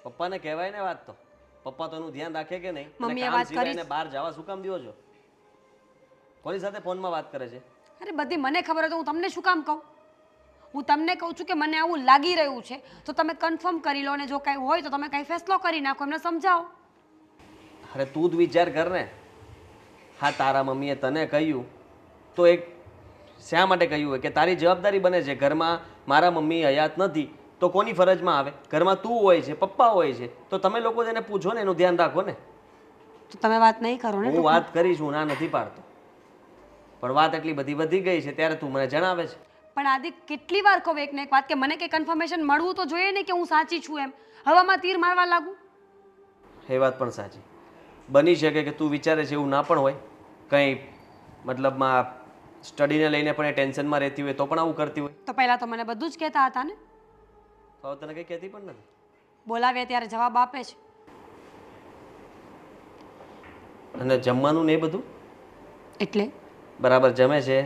પપ્પાને કહેવાય ને વાત. તો પપ્પા તો એનું ધ્યાન રાખે કે નહીં? અને મમ્મીએ કામ વાત સિવાય કરી. એને બહાર જવા શું કામ દ્યો છો? કોની સાથે ફોનમાં વાત કરે છે? અરે બધી મને ખબર હોય તો હું તમને શું કામ કહું? હું તમને કહું છું કે મને આવું લાગી રહ્યું છે તો તમે કન્ફર્મ કરી લો, અને જો કાંઈ હોય તો તમે કાંઈ ફેસલો કરી નાખો, એમને સમજાવો. અરે તું જ વિચાર કર ને. હા, તારા મમ્મીએ તને કહ્યું તો એક શા માટે કહ્યું હોય કે તારી જવાબદારી બને છે. ઘરમાં મારા મમ્મી હયાત નથી તો કોની ફરજમાં આવે? ઘરમાં તું હોય છે, પપ્પા હોય છે, તો તમે લોકો તેને પૂછો ને, એનું ધ્યાન રાખો ને. તો તમે વાત નહીં કરો ને. હું વાત કરીશ, હું ના નથી પાડતો, પણ વાત એટલી બધી વધી ગઈ છે ત્યારે તું મને જણાવે છે. પણ આદિ, કેટલી વાર કહું એકને એક વાત કે મને કંઈ કન્ફર્મેશન મળવું તો જોઈએ ને કે હું સાચી છું એમ. હવામાં તીર મારવા લાગુ. એ વાત પણ સાચી. બની શકે કે તું વિચારે છે એવું ના પણ હોય. કંઈ મતલબમાં સ્ટડીને લઈને પણ એ ટેન્શનમાં રહેતી હોય તો પણ આવું કરતી હોય. તો પહેલાં તો મને બધું જ કહેતા હતા ને. તો હવે તને કંઈ કહેતી પણ નથી. બોલાવીએ ત્યારે જવાબ આપે છે. અને જમવાનું ને એ બધું એટલે બરાબર જમે છે?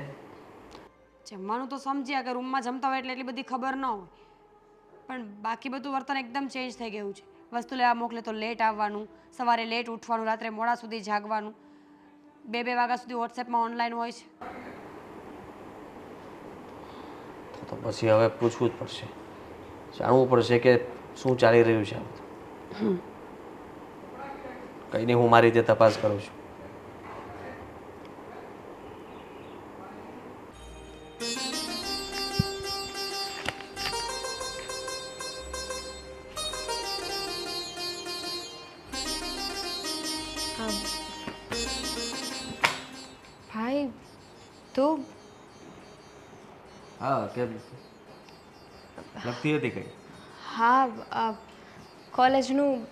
જમવાનું તો સમજ્યા કે રૂમમાં જમતા હોય એટલે એટલી બધી ખબર ન હોય, પણ બાકી બધું વર્તન એકદમ ચેન્જ થઈ ગયું છે. વસ્તુ લેવા મોકલે તો લેટ આવવાનું, સવારે લેટ ઉઠવાનું, રાત્રે મોડા સુધી જાગવાનું, 2-2 વાગ્યા સુધી વોટ્સએપમાં ઓનલાઈન હોય છે. તો પછી હવે પૂછવું જ પડશે, જાણવું પડશે કે શું ચાલી રહ્યું છે આ બધું. કંઈ નહીં, હું મારી રીતે તપાસ કરું છું. ભાઈ તું હા, કેમ લગતી હતી કંઈ? હા, કોલેજનું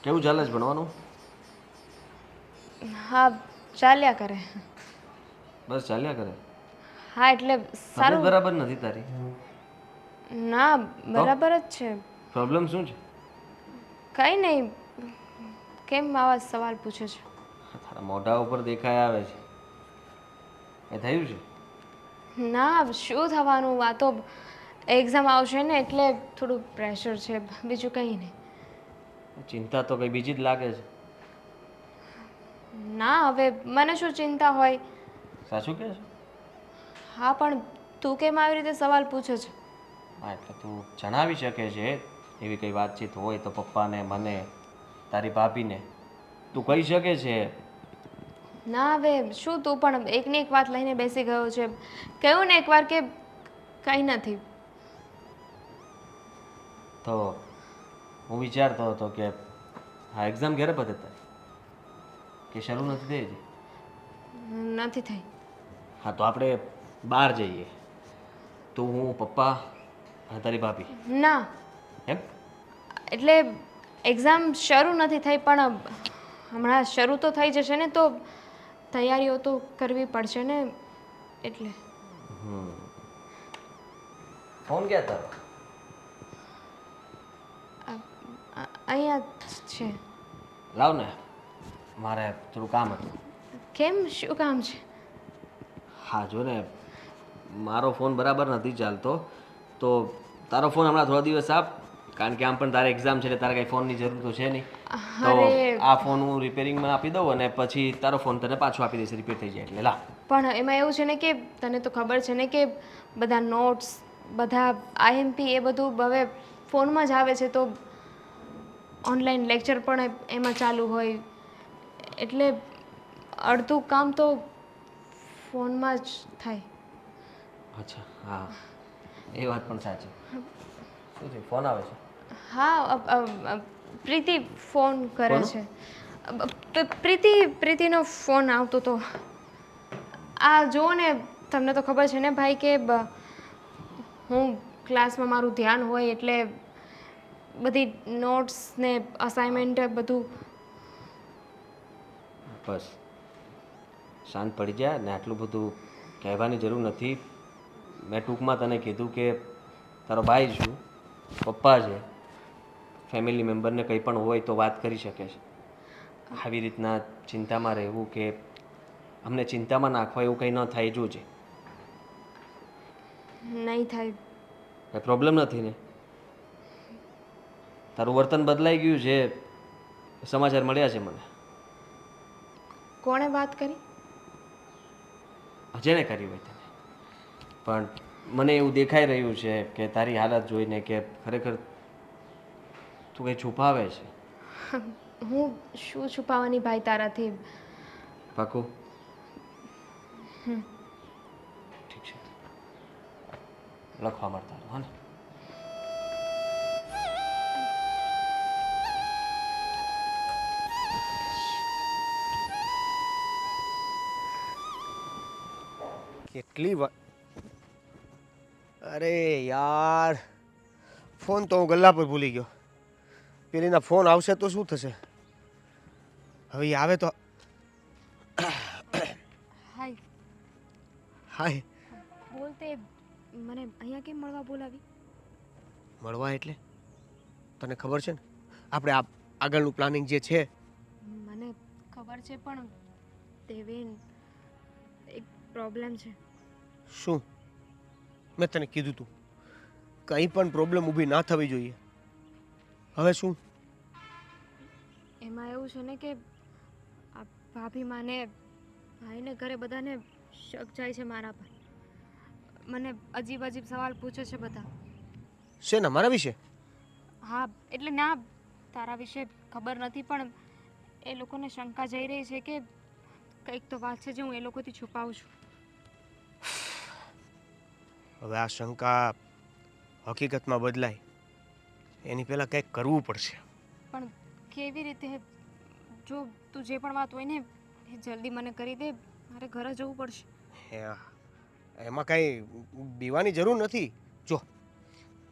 કેવું ચાલે છે ભણવાનું? હા ચાલ્યા કરે. બસ ચાલ્યા કરે. હા એટલે તબિયત સારું. બરાબર નથી તારી? ના બરાબર જ છે. પ્રોબ્લેમ શું છે? કંઈ નહીં. કેમ આવા સવાલ પૂછે છે? તારા મોઢા ઉપર દેખાય આવે છે એ થયું છે? ના, શું થવાનું? આ તો એક્ઝામ આવશે ને એટલે થોડું પ્રેશર છે, બીજું કંઈ નહીં. ચિંતા તો કંઈ બીજી જ લાગે છે. ના, હવે મને શું ચિંતા હોય? સાચું કહે છે? હા, પણ તું કેમ આવી રીતે સવાલ પૂછે છે? હા, એટલે તું જણાવી શકે છે એવી કંઈ વાતચીત હોય તો પપ્પાને, મને, તારી ભાભીને તું કહી શકે છે. ના, હવે શું તું પણ એકની એક વાત લઈને બેસી ગયો છે. કહ્યું ને એકવાર કે કંઈ નથી. તો હું વિચારતો હતો કે હા એક્ઝામ ક્યારે પતે તારી? કે શરૂ નથી થઈ હજી? નથી થઈ. હા તો આપણે બહાર જઈએ, તું, હું, પપ્પા અને તારી ભાભી. ના, એમ? એટલે એક્ઝામ શરૂ નથી થઈ પણ હમણાં શરૂ તો થઈ જશે ને, તો તૈયારીઓ તો કરવી પડશે ને, એટલે. ફોન ક્યાં તારો? અહીંયા જ છે. લાવ ને, મારે થોડું કામ હતું. કેમ, શું કામ છે? હા જો ને, મારો ફોન બરાબર નથી ચાલતો, તો તારો ફોન હમણાં થોડા દિવસ આપ, કારણ કે આમ પણ તારે એક્ઝામ છે એટલે તારે કંઈ ફોનની જરૂર તો છે નહીં. તો અરે. આ ફોન હું રિપેરિંગમાં આપી દઉં અને પછી તારો ફોન તને પાછો આપી દઈશ, રિપેર થઈ જાય એટલે. લા. પણ એમાં એવું છે ને કે તને તો ખબર છે ને કે બધા નોટ્સ, બધા આઈએમપી એ બધું હવે ફોનમાં જ આવે છે, તો ઓનલાઈન લેક્ચર પણ એમાં ચાલુ હોય, એટલે અડધું કામ તો ફોનમાં જ થાય. અચ્છા, હા એ વાત પણ સાચી. શું છે, ફોન આવે છે? હા, પ્રીતિ ફોન કરે કોનો? છે. પ્રીતિનો ફોન આવતો હતો. આ જુઓ ને, તમને તો ખબર છે ને ભાઈ કે હું ક્લાસમાં મારું ધ્યાન હોય એટલે બધી નોટ્સ ને અસાઇનમેન્ટ બધું. બસ શાંત પડી જાય ને, આટલું બધું કહેવાની જરૂર નથી. મેં ટૂંકમાં તને કીધું કે તારો ભાઈ છું, પપ્પા છે, ફેમિલી મેમ્બરને કંઈ પણ હોય તો વાત કરી શકે છે. આવી રીતના ચિંતામાં રહેવું કે અમને ચિંતામાં નાખવા એવું કંઈ ન થાય જોજે. નહીં થાય. કંઈ પ્રોબ્લેમ નથી ને? તારું વર્તન બદલાઈ ગયું છે, સમાચાર મળ્યા છે મને. કોણે વાત કરી? જેને કરી હોય તને. પણ મને એવું દેખાઈ રહ્યું છે કે તારી હાલત જોઈને કે ખરેખર તું કંઈ છુપાવે છે. હું શું છુપાવવાની ભાઈ તારાથી? પાકું? ઠીક છે, લખવા મળતા હા ને? કેટલી વાર, અરે યાર, ફોન તો હું ગલ્લા પર ભૂલી ગયો. પેલીના ફોન આવશે તો શું થશે? હવે ઈ આવે તો. હાય. હાય. બોલતે મને અહીંયા કેમ મળવા બોલાવી? મળવા એટલે તને ખબર છે ને આપણે આગળનું પ્લાનિંગ જે છે. મને ખબર છે, પણ દેવેન, એક પ્રોબ્લેમ છે. શું? મેં તને કીધું તું કંઈ પણ પ્રોબ્લેમ ઊભી ના થવી જોઈએ. હવે શું? એમાં એવું છે ને કે આ ભાભી માને, ભાઈને ઘરે બધાને શક જાય છે મારા પર. મને અજીબ અજીબ સવાલ પૂછે છે બધા. શેના, મારા વિશે? હા, એટલે ના, તારા વિશે ખબર નથી, પણ એ લોકોને શંકા જઈ રહી છે કે કંઈક તો વાત છે જે હું એ લોકોથી છુપાવું છું. હવે આ શંકા હકીકતમાં બદલાય એની પહેલાં કંઈક કરવું પડશે. પણ કેવી રીતે? જો તું જે પણ વાત હોય ને એ જલ્દી મને કરી દે, મારે ઘરે જવું પડશે. એમાં કાંઈ બીવાની જરૂર નથી. જો,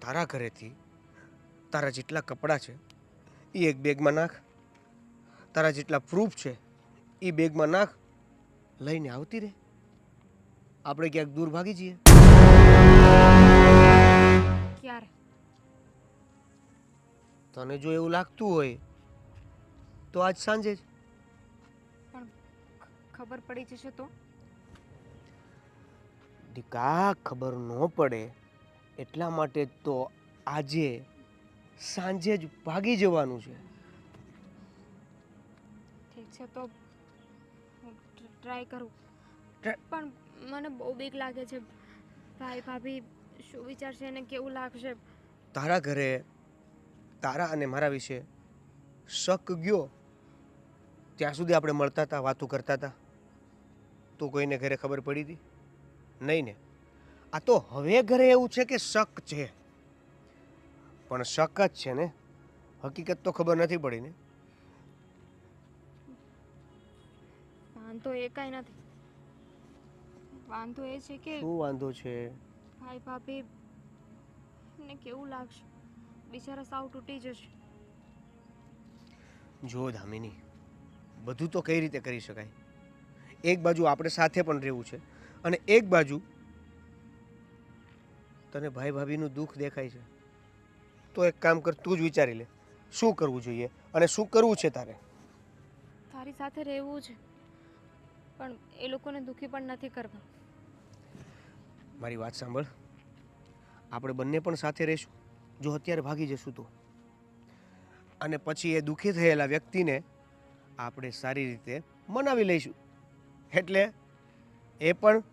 તારા ઘરેથી તારા જેટલા કપડાં છે એ એક બેગમાં નાખ, તારા જેટલા પ્રૂફ છે એ બેગમાં નાખ, લઈને આવતી રહે. આપણે ક્યાંક દૂર ભાગી જઈએ. ક્યારે? તને જો એવું લાગતું હોય તો આજ સાંજે જ. પણ ખબર પડી જશે તો? દીકા ખબર ન પડે એટલા માટે જ તો આજે સાંજે જ ભાગી જવાનું છે. ઠીક છે તો હું ટ્રાય કરું. Try- પણ મને બહુ બીક લાગે છે. ભાઈ ભાભી શું વિચારશે અને કેવું લાગશે? તારા ઘરે તારા અને મારા વિશે શક ગયો ત્યાં સુધી આપણે મળતા હતા, વાતો કરતા હતા, તો કોઈને ઘરે ખબર પડી હતી નહીં ને? આ તો હવે ઘરે એવું છે કે શક છે, પણ શક જ છે ને, હકીકત તો ખબર નથી પડી ને. વાંધો એ કાંઈ નથી. વાંધો એ છે કે શું વાંધો છે? ભાઈ ભાભી ને કેવું લાગશે? બિચારા સાવ તૂટી જશે. જો ધામિની, બધું તો કઈ રીતે કરી શકાય? એક બાજુ આપણે સાથે પણ રહેવું છે અને એક બાજુ તને ભાઈ ભાભીનું દુઃખ દેખાય છે. તો એક કામ કર, તું જ વિચારી લે શું કરવું જોઈએ અને શું કરવું છે તારે. તારી સાથે રહેવું છે પણ એ લોકોને દુઃખી પણ નથી કરવા. મારી વાત સાંભળ, આપણે બંને પણ સાથે રહીશું જો અત્યારે ભાગી જશું તો, અને પછી એ દુઃખી થયેલા વ્યક્તિને આપણે સારી રીતે મનાવી લઈશું. એટલે એ પણ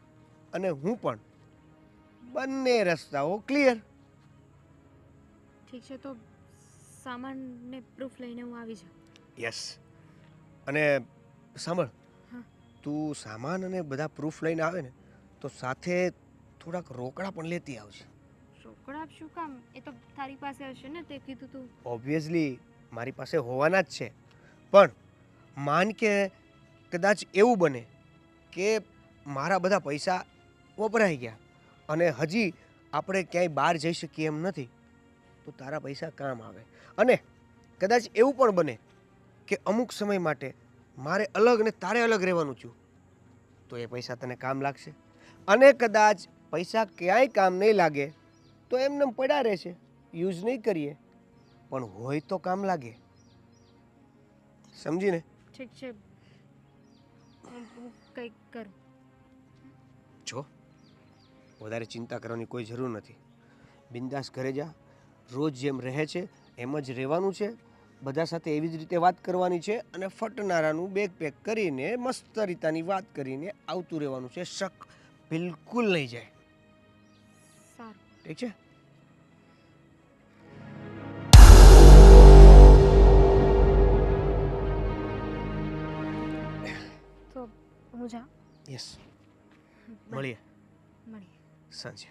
અને હું પણ, બંને રસ્તાઓ ક્લિયર. ઠીક છે તો સામાન ને પ્રૂફ લઈને હું આવી જાઉં. યસ. અને સાંભળ, હા. તું સામાન અને બધા પ્રૂફ લઈને આવે ને તો સાથે થોડાક રોકડા પણ લેતી આવજે. રોકડા શું કામ? એ તો તારી પાસે હશે ને, તે કીધું તું. ઓબ્વિયસલી મારી પાસે હોવાના જ છે, પણ માન કે કદાચ એવું બને કે મારા બધા પૈસા વપરાઈ ગયા અને હજી આપણે ક્યાંય બહાર જઈ શકીએ એમ નથી, તો તારા પૈસા કામ આવે. અને કદાચ એવું પણ બને કે અમુક સમય માટે મારે અલગ અને તારે અલગ રહેવાનું થયું, તો એ પૈસા તને કામ લાગશે. અને કદાચ પૈસા ક્યાંય કામ નહીં લાગે તો એમને પડ્યા રહેશે, યુઝ નહીં કરીએ, પણ હોય તો કામ લાગે. સમજીને? ઠીક છે, હું કંઈક કરું. જો વધારે ચિંતા કરવાની કોઈ જરૂર નથી. બિંદાસ ઘરે જા, રોજ જેમ રહે છે એમ જ રહેવાનું છે, બધા સાથે એવી જ રીતે વાત કરવાની છે અને ફટનારાનું બેગ પેક કરીને મસ્ત રીતાની વાત કરીને આવતું રહેવાનું છે. શક બિલકુલ નહીં જાય. સારું. ઠીક છે? તો હું જા. યસ. મળીએ મળીએ. સાંજે.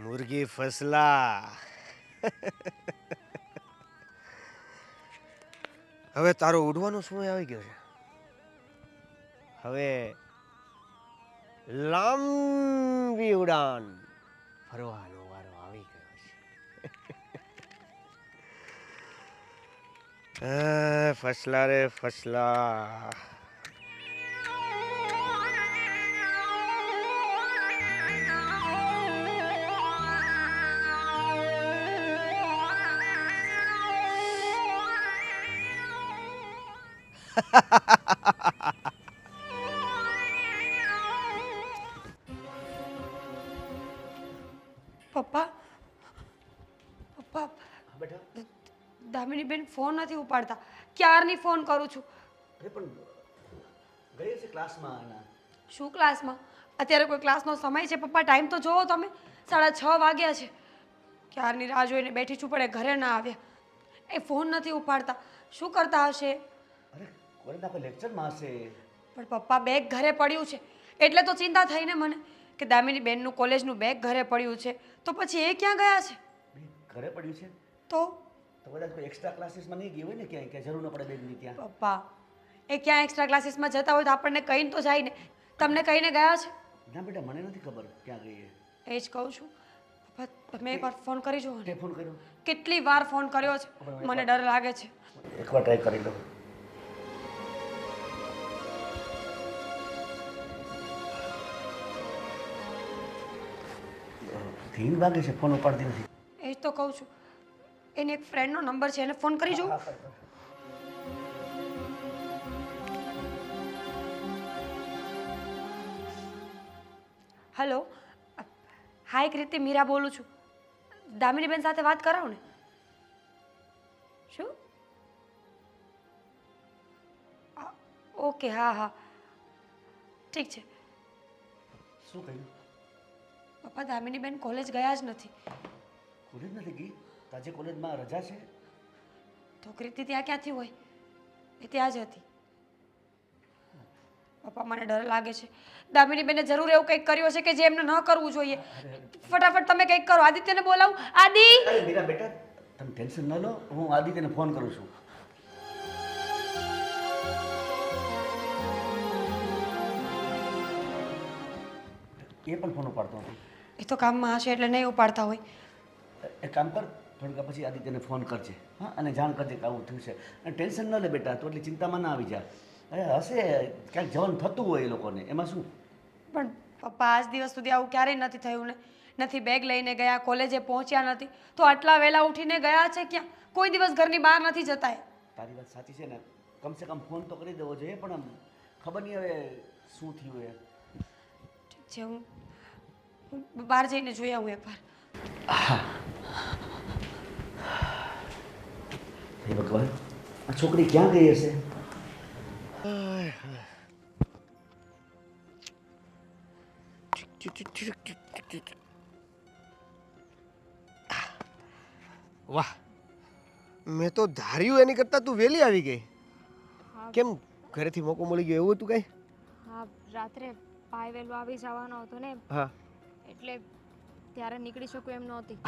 મુર્ગી ફસલા. હવે તારો ઉડવાનો સમય આવી ગયો છે. હવે લાંબી ઉડાન ફરવાનો વારો આવી ગયો છે. ફસલા રે ફસલા. પપ્પા પપ્પા બેટા, દામિની બેન ફોન નથી ઉપાડતા. ક્યારની ફોન કરું છું. અરે પણ ગઈ છે ક્લાસમાં એના. શું ક્લાસમાં? અત્યારે કોઈ ક્લાસનો સમય છે પપ્પા? ટાઈમ તો જોવો તમે, 6:30 વાગ્યા છે. ક્યારની રાહ જોઈને બેઠી છું પણ એ ઘરે ના આવ્યા. એ ફોન નથી ઉપાડતા. શું કરતા હશે? અરે કોલેજના કોઈ લેક્ચરમાં હશે. પણ પપ્પા બેગ ઘરે પડ્યું છે એટલે તો ચિંતા થઈને મને કે દામિની બેનનું કોલેજનું બેગ ઘરે પડ્યું છે, તો પછી એ ક્યાં ગયા છે? બે ઘરે પડ્યું છે તો તો કદાચ કોઈ એક્સ્ટ્રા ક્લાસીસમાં નહીં ગઈ હોય ને ક્યાંય, કે જરૂર ન પડે બેનની ત્યાં. પપ્પા એ ક્યાં એક્સ્ટ્રા ક્લાસીસમાં જતા હોય તો આપણને કહીને તો જાય ને. તમને કહીને ગયા છે? ના બેટા, મને નથી ખબર ક્યાં ગઈ એ. એ જ કહું છું. પપ્પા તમે એકવાર ફોન કરી જુઓ તે ને. ફોન કર્યો? કેટલી વાર ફોન કર્યો છે, મને ડર લાગે છે. એકવાર ટ્રાય કરી લો. ધીમ વાગે છે, ફોન ઉપાડતી નથી. એ જ તો કહું છું. એની એક ફ્રેન્ડનો નંબર છે, એને ફોન કરી જોઉં. હેલો, હાય કૃતિ, મીરા બોલું છું. દામિનીબેન સાથે વાત કરાવો ને. શું? ઓકે, હા હા, ઠીક છે. શું કહ્યું? પપ્પા, દામિનીબેન કોલેજ ગયા જ નથી. કોલેજ નથી ગઈ? તો આજે કોલેજમાં રજા છે? તો કૃતિ ત્યાં ક્યાંથી હોય? એ ત્યાં જ હતી. પપ્પા, મને ડર લાગે છે. દામિનીબેને જરૂર એવું કંઈક કર્યું હશે કે જે એમને ન કરવું જોઈએ. ફટાફટ તમે કંઈક કરો. આદિત્યને બોલાવું. આદિ! અરે મીરા બેટા, તમે ટેન્શન ન લો, હું આદિત્યને ફોન કરું છું. એ પણ ફોન ઉપાડતો હતો. એ તો કામમાં હશે એટલે નહીં ઉપાડતા હોય. એક કામ કર, થોડીક પછી આદિત્યને ફોન કરજે, હા, અને જાણ કરજે કે આવું થયું છે. અને ટેન્શન ન લે બેટા, તો એટલી ચિંતામાં ના આવી જા. અરે હશે, ક્યાંક જવાનું થતું હોય એ લોકોને, એમાં શું? પણ પપ્પા, આજ દિવસ સુધી આવું ક્યારેય નથી થયું ને. નથી બેગ લઈને ગયા, કોલેજે પહોંચ્યા નથી, તો આટલા વહેલા ઉઠીને ગયા છે ક્યાં? કોઈ દિવસ ઘરની બહાર નથી જતા. તારી વાત સાચી છે ને, કમસે કમ ફોન તો કરી દેવો જોઈએ, પણ આમ ખબર નહીં હવે શું થયું એ. ઠીક છે, હું બહાર જઈને જોઈ આવું એકવાર. હે ભગવાન, આ છોકરી ક્યાં ગઈ હશે? વાહ, મેં તો ધાર્યું એની કરતાં તું વહેલી આવી ગઈ. કેમ, ઘરેથી મોકો મળી ગયો એવું હતું કઈ? હા, રાત્રે ભાઈ વહેલો આવી જવાનો હતો ને, હા, એટલે ત્યારે નીકળી શકું એમ નહોતી.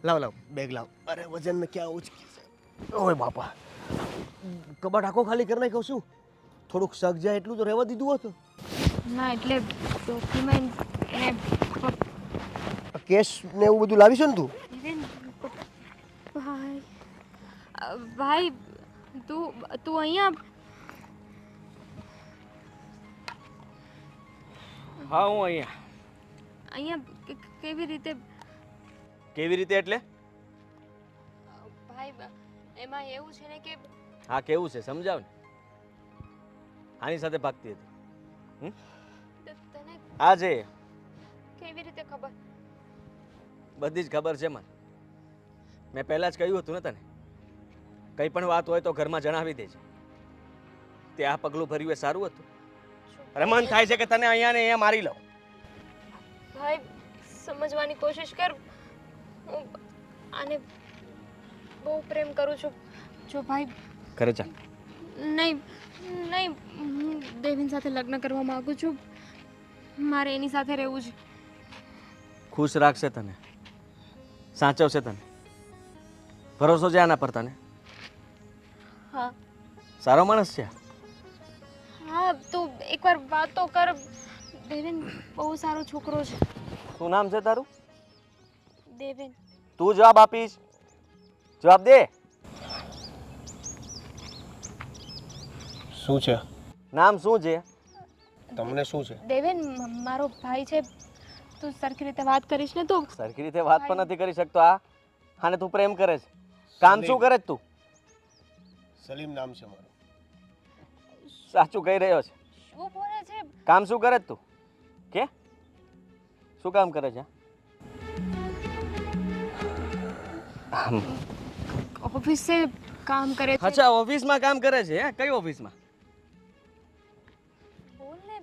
લાવ લાવ બેગ લાવ. અરે વજન મેં ક્યાં ઉચકી છે. ઓય બાપા, કબાટ આખો ખાલી કરી નાખ્યો શું? થોડુંક શક જાય એટલું તો રહેવા દીધું હતું. ના, એટલે ડોક્યુમેન્ટ ને કેશ ને એવું બધું લાવીશું ને તું? ભાઈ ભાઈ તું અહીંયા? હા, હું અહીંયા. અહીંયા કેવી રીતે? કેવી રીતે એટલે? ભાઈ, એમાં એવું છે ને કે હા, કેવું છે સમજાવ ને. આની સાથે ભાગતી હતી. તને આ છે, કેવી રીતે ખબર? બધી જ ખબર છે મને. મેં પહેલાં જ કહ્યું હતું ને તને, કંઈ પણ વાત હોય તો ઘરમાં જણાવી દેજે. તે આ પગલું ભર્યું એ સારું હતું. અરે મન થાય છે કે તને અહીંયા ને અહીંયા મારી લઉં. ભાઈ, સમજવાની કોશિશ કર. હું આને બહુ પ્રેમ કરું છું. જો ભાઈ, ઘરે ચાલ. નહીં નહીં, હું દેવીન સાથે લગ્ન કરવા માંગુ છું. મારે એની સાથે રહેવું છે. ખુશ રાખશે તને, સાચવશે તને. ભરોસો છે આના પર તને? હા સારો માણસ છે. હા, તું એકવાર વાત તો કર. દેવેન બહુ સારો છોકરો છે. શું નામ છે તારું? દેવેન. તું જવાબ આપીશ? જવાબ દે. શું છે? નામ શું છે? તમને શું છે? દેવેન મારો ભાઈ છે. તું સરખી રીતે વાત કરીશ ને તો? સરખી રીતે વાત પણ નથી કરી શકતો આ. આને તું પ્રેમ કરે છે. કામ શું કરે છે તું? સલીમ નામ છે મારું. સાચું કહી રહ્યો છે. શું બોલે છે? કામ શું કરે છે તું? કે શું કામ કરે છે? ઓફિસે કામ કરે છે. અચ્છા, ઓફિસમાં કામ કરે છે. હે, કઈ ઓફિસમાં? બોલ ને.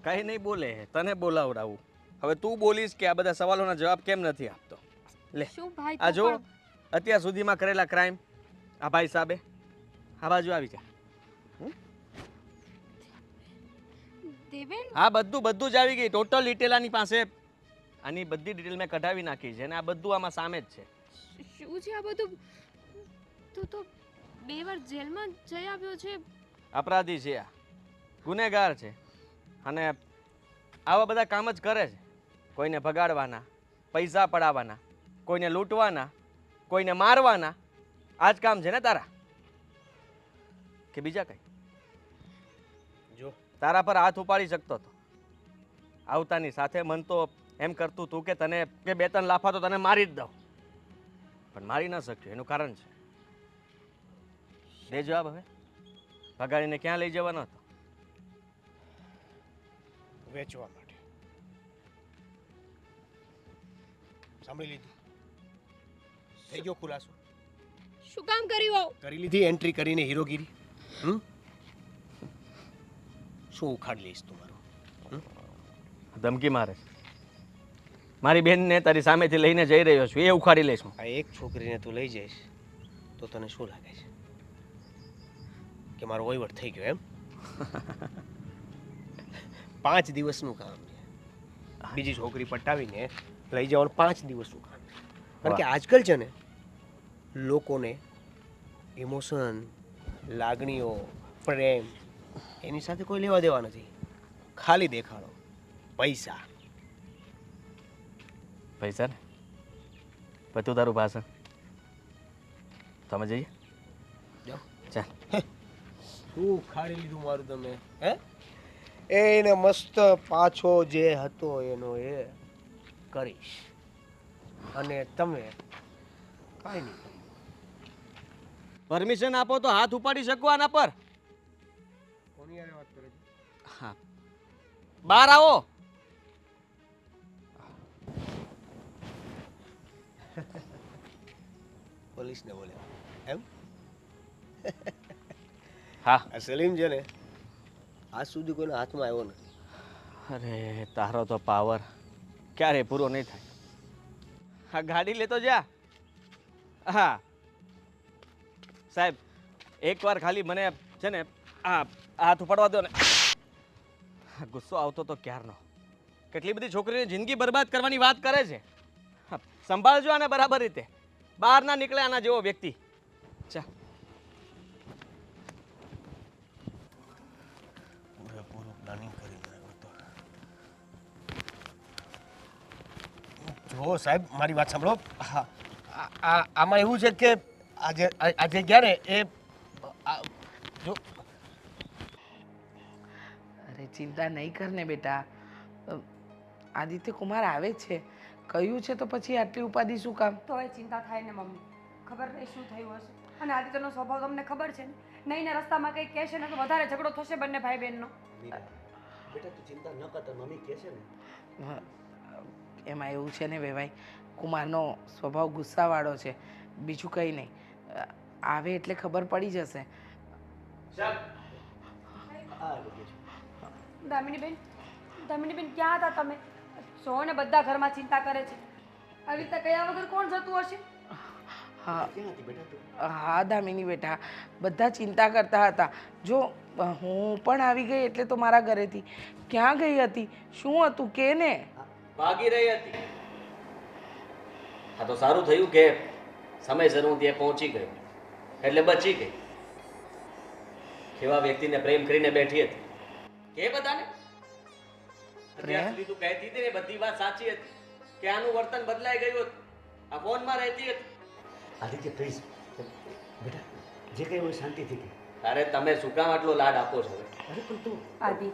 કઈ નહીં બોલે, તને બોલાવડાવું. હવે તું બોલીશ કે આ બધા સવાલોના જવાબ કેમ નથી આપતો? લે, શું ભાઈ? આ જો અત્યાર સુધીમાં કરેલા ક્રાઇમ આ ભાઈ સાહેબે આ બાજુ આવી જા. દેવેન, હા, બધું જ આવી ગઈ. ટોટલ ડિટેલ આની પાસે. આની બધી ડિટેલ મેં કઢાવી નાખી છે અને આ બધું આમાં સામે જ છે. શું છે આ બધું? તું તો 2 વાર જેલમાં જઈ આવ્યો છે. અપરાધી છે આ, ગુનેગાર છે અને આવા બધા કામ જ કરે છે. કોઈને ભગાડવાના, પૈસા પડાવવાના, કોઈને લૂંટવાના, કોઈને મારવાના. આ જ કામ છે ને તારા? કે બીજા કંઈ? જો તારા પર હાથ ઉપાડી શકતો હતો આવતાની સાથે. મન તો એમ કરતું તું કે તને કે 2-3 લાફા તો તને મારી જ દઉં, પણ મારી ન શક્યો એનું કારણ છે. દે જવાબ હવે. ભગાડીને ક્યાં લઈ જવાનો હતો? વેચવા માટે. સાંભળી લીધું? થઈ ગયો ખુલાસો? શું કામ કર્યું આવું? કરી લીધી એન્ટ્રી કરીને હીરોગીરી? શું ઉખાડ લઈશ તું મારો? ધમકી મારે છે. મારી બેનને તારી સામેથી લઈને જઈ રહ્યો છું એ ઉખાડી લઈશ હું. આ એક છોકરીને તું લઈ જઈશ તો તને શું લાગે છે કે મારો વહીવટ થઈ ગયો એમ? 5 દિવસનું કામ છે. બીજી છોકરી પટાવીને લઈ જવાનું 5 દિવસનું કામ છે. કારણ કે આજકાલ છે ને લોકોને ઇમોશન, લાગણીઓ, પ્રેમ એની સાથે કોઈ લેવા દેવા નથી. ખાલી દેખાડો, પૈસા. પૈસા ને પતું તારું ભાષણ. તમે જઈએ જાઓ. ચાલ. શું ખાડી લીધું મારું તમે? હે એને મસ્ત પાછો જે હતો એનો એ કરીશ અને તમે કાંઈ નહીં. પરમિશન આપો તો હાથ ઉપાડી શકો આના પર. કોની યારે વાત કરે છે? હા, બહાર આવો. પોલીસને બોલ્યા એમ? હા. આ સલીમ છે ને આજ સુધી કોઈના હાથમાં આવ્યો નથી. અરે તારો તો પાવર ક્યારે પૂરો નહીં થાય. હા, ગાડી લેતો જા. હા સાહેબ, એકવાર ખાલી મને છે ને આ હાથ ઉપાડવા દો ને. ગુસ્સો આવતો તો ક્યારનો. કેટલી બધી છોકરીની જિંદગી બરબાદ કરવાની વાત કરે છે. હા, સંભાળજો આને બરાબર રીતે. બહાર ના નીકળે આના જેવો વ્યક્તિ. ચા. પૂરેપૂરું પ્લાનિંગ કરી નાખ્યું તો. જો સાહેબ મારી વાત સાંભળો. હા આમાં એવું છે કે આજે ગયા ને એ જો અરે ચિંતા નહીં કર ને બેટા. આદિત્ય કુમાર આવે જ છે, કહ્યું છે તો પછી આટલી ઉપાધિ શું કામ? તો હવે ચિંતા થાય ને મમ્મી. ખબર નહીં શું થયું હશે. અને આદિત્યનો સ્વભાવ તમને ખબર છે ને. નહીં ને રસ્તામાં કંઈ કહેશે ને તો વધારે ઝઘડો થશે બંને ભાઈ બહેનનો. બેટા તું ચિંતા ન કરતા, મમ્મી કહે છે ને. એમાં એવું છે ને વેવાઈ, કુમારનો સ્વભાવ ગુસ્સાવાળો છે, બીજું કંઈ નહીં. આવે એટલે ખબર પડી જશે. દામિનીબેન ક્યાં હતા તમે? જો ને બધા ઘરમાં ચિંતા કરે છે. આવી રીતે કયા વગર કોણ જતું હશે? હા ક્યાં હતી બેટા તું? હા દામિની બેટા, બધા ચિંતા કરતા હતા. જો હું પણ આવી ગઈ એટલે તો મારા ઘરેથી. ક્યાં ગઈ હતી? શું હતું કે ને? ભાગી રહી હતી. હા તો સારું થયું કે સમયસર હું ત્યાં પહોંચી ગયો એટલે બચી ગઈ. કેવા વ્યક્તિને પ્રેમ કરીને બેઠી હતી કે બધાને અત્યાર સુધી તું કહેતી હતી ને બધી વાત સાચી હતી કે આનું વર્તન બદલાઈ ગયું હતું. આ ફોનમાં રહેતી હતી. આદિત્ય પ્લીઝ બેટા, જે કંઈ હોય શાંતિથી કહે. અરે તમે શું કામ આટલો લાડ આપો છો? અરે પણ તું આદિ,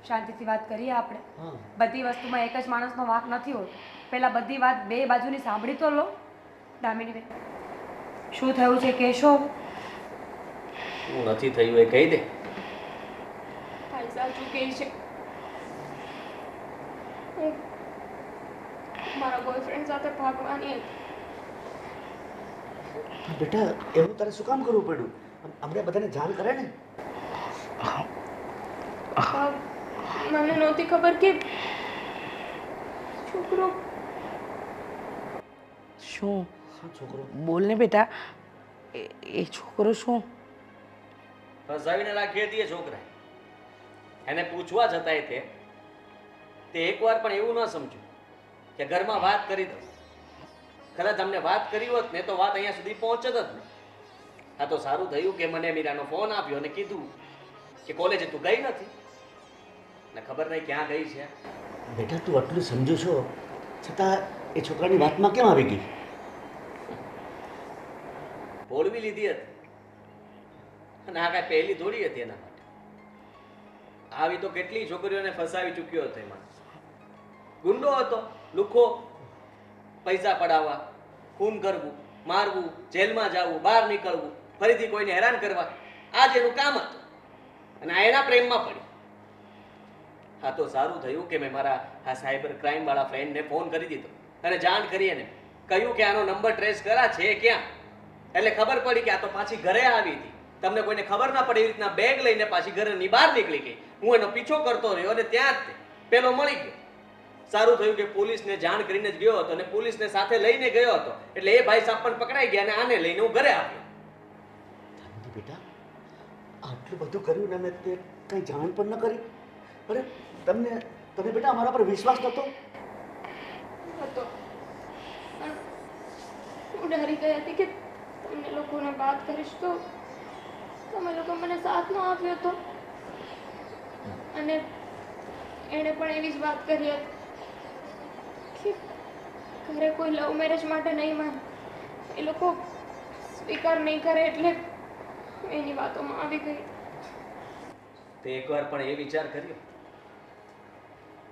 શાંતિથી વાત કરીએ આપણે. હા બધી વસ્તુમાં એક જ માણસનો વાંક નથી હોતો. પહેલા બધી વાત બે બાજુની સાંભળી તો લો. દામિનીબેન શું થયું છે કહેશો? શું નથી થયું એ કહી દે. ભાઈ સાચું કહે છે. હું મારા બોયફ્રેન્ડ સાથે ભાગવાની હતી. બેટા એવું તારે શું કામ કરવું પડ્યું? આપણે બધાને જાણ કરે ને. મને નહોતી ખબર કે છોકરો. શું? શું છોકરો? બોલ ને બેટા. એ છોકરો શું? ફસાવીને રાખી હતી એ છોકરા. એને પૂછવા છતાંય તે એકવાર પણ એવું ન સમજ્યું કે ઘરમાં વાત કરી દો. કદાચ અમને વાત કરી હોત ને તો વાત અહીંયા સુધી પહોંચત જ નહીં. આ તો સારું થયું કે મને મીરાનો ફોન આપ્યો અને કીધું કે કોલેજે તું ગઈ નથી ને ખબર નહીં ક્યાં ગઈ છે. બેટા તું આટલું સમજો છો છતાં એ છોકરાની વાતમાં કેમ આવી ગઈ? ભોળવી લીધી હતી અને આ કાંઈ પહેલી થોડી હતી એના માટે. આવી તો કેટલી છોકરીઓને ફસાવી ચૂક્યો હતો એમાં. ગુંડો હતો, લુખ્ખો, પૈસા પડાવવા, ખૂન કરવું, મારવું, જેલમાં જવું, બહાર નીકળવું, ફરીથી કોઈને હેરાન કરવા, આ જ એનું કામ હતું. અને આ એના પ્રેમમાં પડી. હા, તો સારું થયું કે મેં મારા આ સાયબર ક્રાઇમ વાળા ફ્રેન્ડને ફોન કરી દીધો અને જાણ કરી એને કહ્યું કે આનો નંબર ટ્રેસ કરા છે ક્યાં. એટલે ખબર પડી કે આ તો પાછી ઘરે આવી હતી. તમને કોઈને ખબર ના પડે, એવી રીતના બેગ લઈને પાછી ઘરની બહાર નીકળી ગઈ. હું એનો પીછો કરતો રહ્યો અને ત્યાં જ પેલો મળી ગયો. સારું થયું કે પોલીસને જાણ કરીને જ ગયો હતો અને પોલીસને સાથે લઈને ગયો હતો. એટલે એ ભાઈ સાહેબ પણ પકડાઈ ગયા અને આને લઈને હું ઘરે આવ્યો. દામિની બેટા, આટલું બધું કર્યું ને મેં તે કંઈ જાણ પણ ન કરી. અરે તમને બેટા અમારા પર વિશ્વાસ નહોતો? હતો પણ હું ડરી ગઈ હતી કે તમને લોકોને વાત કરીશ તો તમે લોકો મને સાથ ન આપ્યો હતો. અને એણે પણ એવી જ વાત કરી હતી કે ઘરે કોઈ લવ મેરેજ માટે નહીં માને, એ લોકો સ્વીકાર નહીં કરે, એટલે એની વાતોમાં આવી ગઈ. તે એકવાર પણ એ વિચાર કર્યો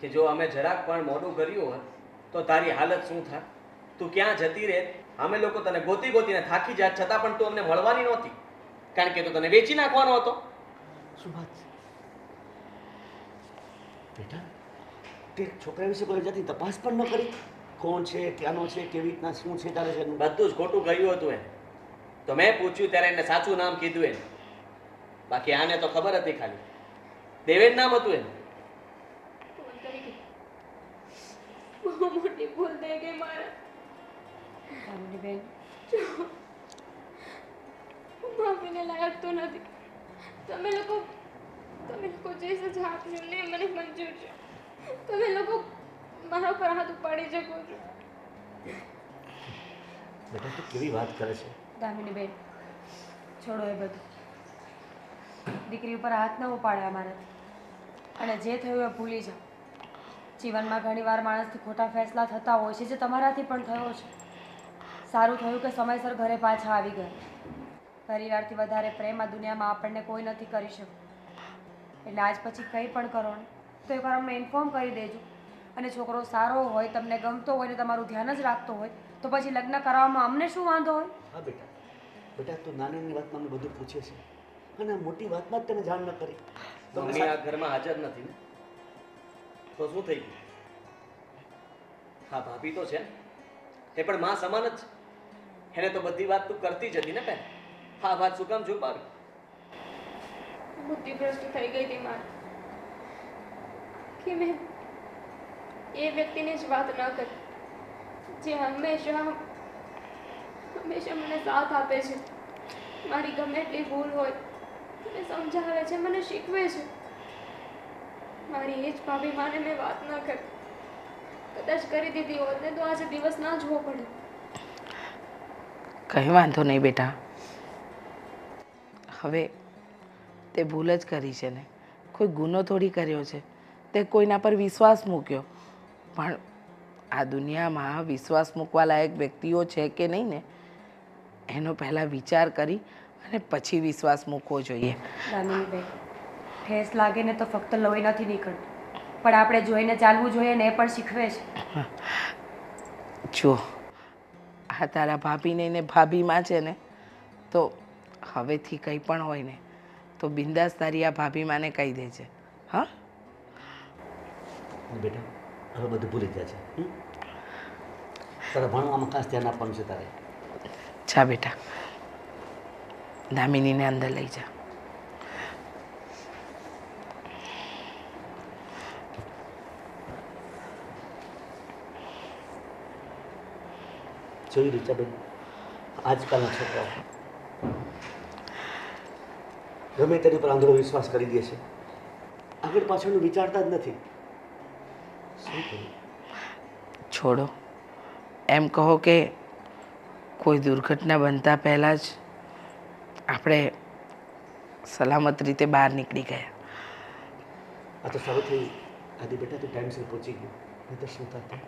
કે જો અમે જરાક પણ મોડું કર્યું હોત તો તારી હાલત શું થાય? તું ક્યાં જતી રહે? અમે લોકો તને ગોતી ગોતીને થાકી જાત, છતાં પણ તું અમને મળવાની નહોતી, કારણ કે તું તને વેચી નાખવાનો હતો. શું વાત છે બેટા? તે છોકરા વિશે કોઈ જાતની તપાસ પણ ન કરી? કોણ છે, ક્યાંનો છે, કેવી રીતના, શું છે, ચાલે છે? બધું જ ખોટું કહ્યું હતું એને. તો મેં પૂછ્યું ત્યારે એને સાચું નામ કીધું એને. બાકી આને તો ખબર હતી ખાલી દેવેન નામ હતું એનું. ભૂલ થઈ ગઈ, બહુ મોટી ભૂલ થઈ ગઈ મારા. દામિની બેન, હું માફીને લાયક તો નથી. તમે લોકો જે સજા આપશો ને મને મંજૂર છે. તમે લોકો મારા પર હાથ ઉપાડી શકો છો. બેટા તું કેવી વાત કરે છે? દામિની બેન, છોડો એ બધું. દીકરી ઉપર હાથ ન ઉપાડે અમારાથી. અને જે થયું એ ભૂલી જાઓ. જીવનમાં ઘણીવાર માણસથી ખોટા ફેસલા થતા હોય છે, જે તમારાથી પણ થયો છે. સારું થયું કે સમયસર ઘરે પાછા આવી ગયા. પરિવારથી વધારે પ્રેમ આ દુનિયામાં આપણને કોઈ નથી કરી શકતું. એટલે આજ પછી કંઈ પણ કરો ને તો એકવાર અમને ઇન્ફોર્મ કરી દેજો. અને છોકરો સારો હોય, તમને ગમતો હોય ને તમારું ધ્યાન જ રાખતો હોય તો પછી લગ્ન કરાવવામાં અમને શું વાંધો હોય? હા બેટા, તું નાની વાતમાં અમને બધું પૂછે છે અને મોટી વાતમાં જ તને જાણ ન કરી. મમ્મી આ ઘરમાં હાજર નથી ને તો શું થઈ ગયું? હા, ભાભી તો છે, એ પણ માં સમાન જ છે. એને તો બધી વાત તું કરતી જ હતી ને પહેલા. હા, વાત શું કામ છુપાવી? બુદ્ધિભ્રષ્ટ થઈ ગઈ હતી મારી કે મેં એ વ્યક્તિની જ વાત ન કરી જે હંમેશા મને સાથ આપે છે. મારી ગમે એટલી ભૂલ હોય મને સમજાવે છે, મને શીખવે છે. મારી એ જ ભાભી માને મેં વાત ન કરી. કદાચ કરી દીધી હોત ને તો આજે દિવસ ના જોવો પડે. કંઈ વાંધો નહીં બેટા. હવે તે ભૂલ જ કરી છે ને, કોઈ ગુનો થોડી કર્યો છે. તે કોઈના પર વિશ્વાસ મૂક્યો, પણ આ દુનિયામાં વિશ્વાસ મૂકવા લાયક વ્યક્તિઓ છે કે નહીં ને એનો પહેલાં વિચાર કરી અને પછી વિશ્વાસ મૂકવો જોઈએ. દામિની બેન, ઠેસ લાગે ને તો ફક્ત લોહી નથી નીકળતું, પણ આપણે જોઈને ચાલવું જોઈએ ને એ પણ શીખવે છે. જો આ તારા ભાભીને ને ભાભીમાં છે ને, તો હવેથી કંઈ પણ હોય ને તો બિંદાસ તારી આ ભાભીમાને કહી દે છે. હા બેટા, હવે બધું ભૂલી જાય છે. તારે ભણવામાં ખાસ ધ્યાન આપવાનું છે તારે. જા બેટા, દામિનીને અંદર લઈ જા. જોઈ રીચાબેન, આજકાલના છોકરાઓ ગમે તેની પર આંધળો વિશ્વાસ કરી દે છે. આગળ પાછળનું વિચારતા જ નથી. શું કરું? છોડો, એમ કહો કે કોઈ દુર્ઘટના બનતા પહેલાં જ આપણે સલામત રીતે બહાર નીકળી ગયા. આ તો સારું થયું આદિ બેટા, તું ટાઈમસર પહોંચી ગયો, નહીં તો શું થતું?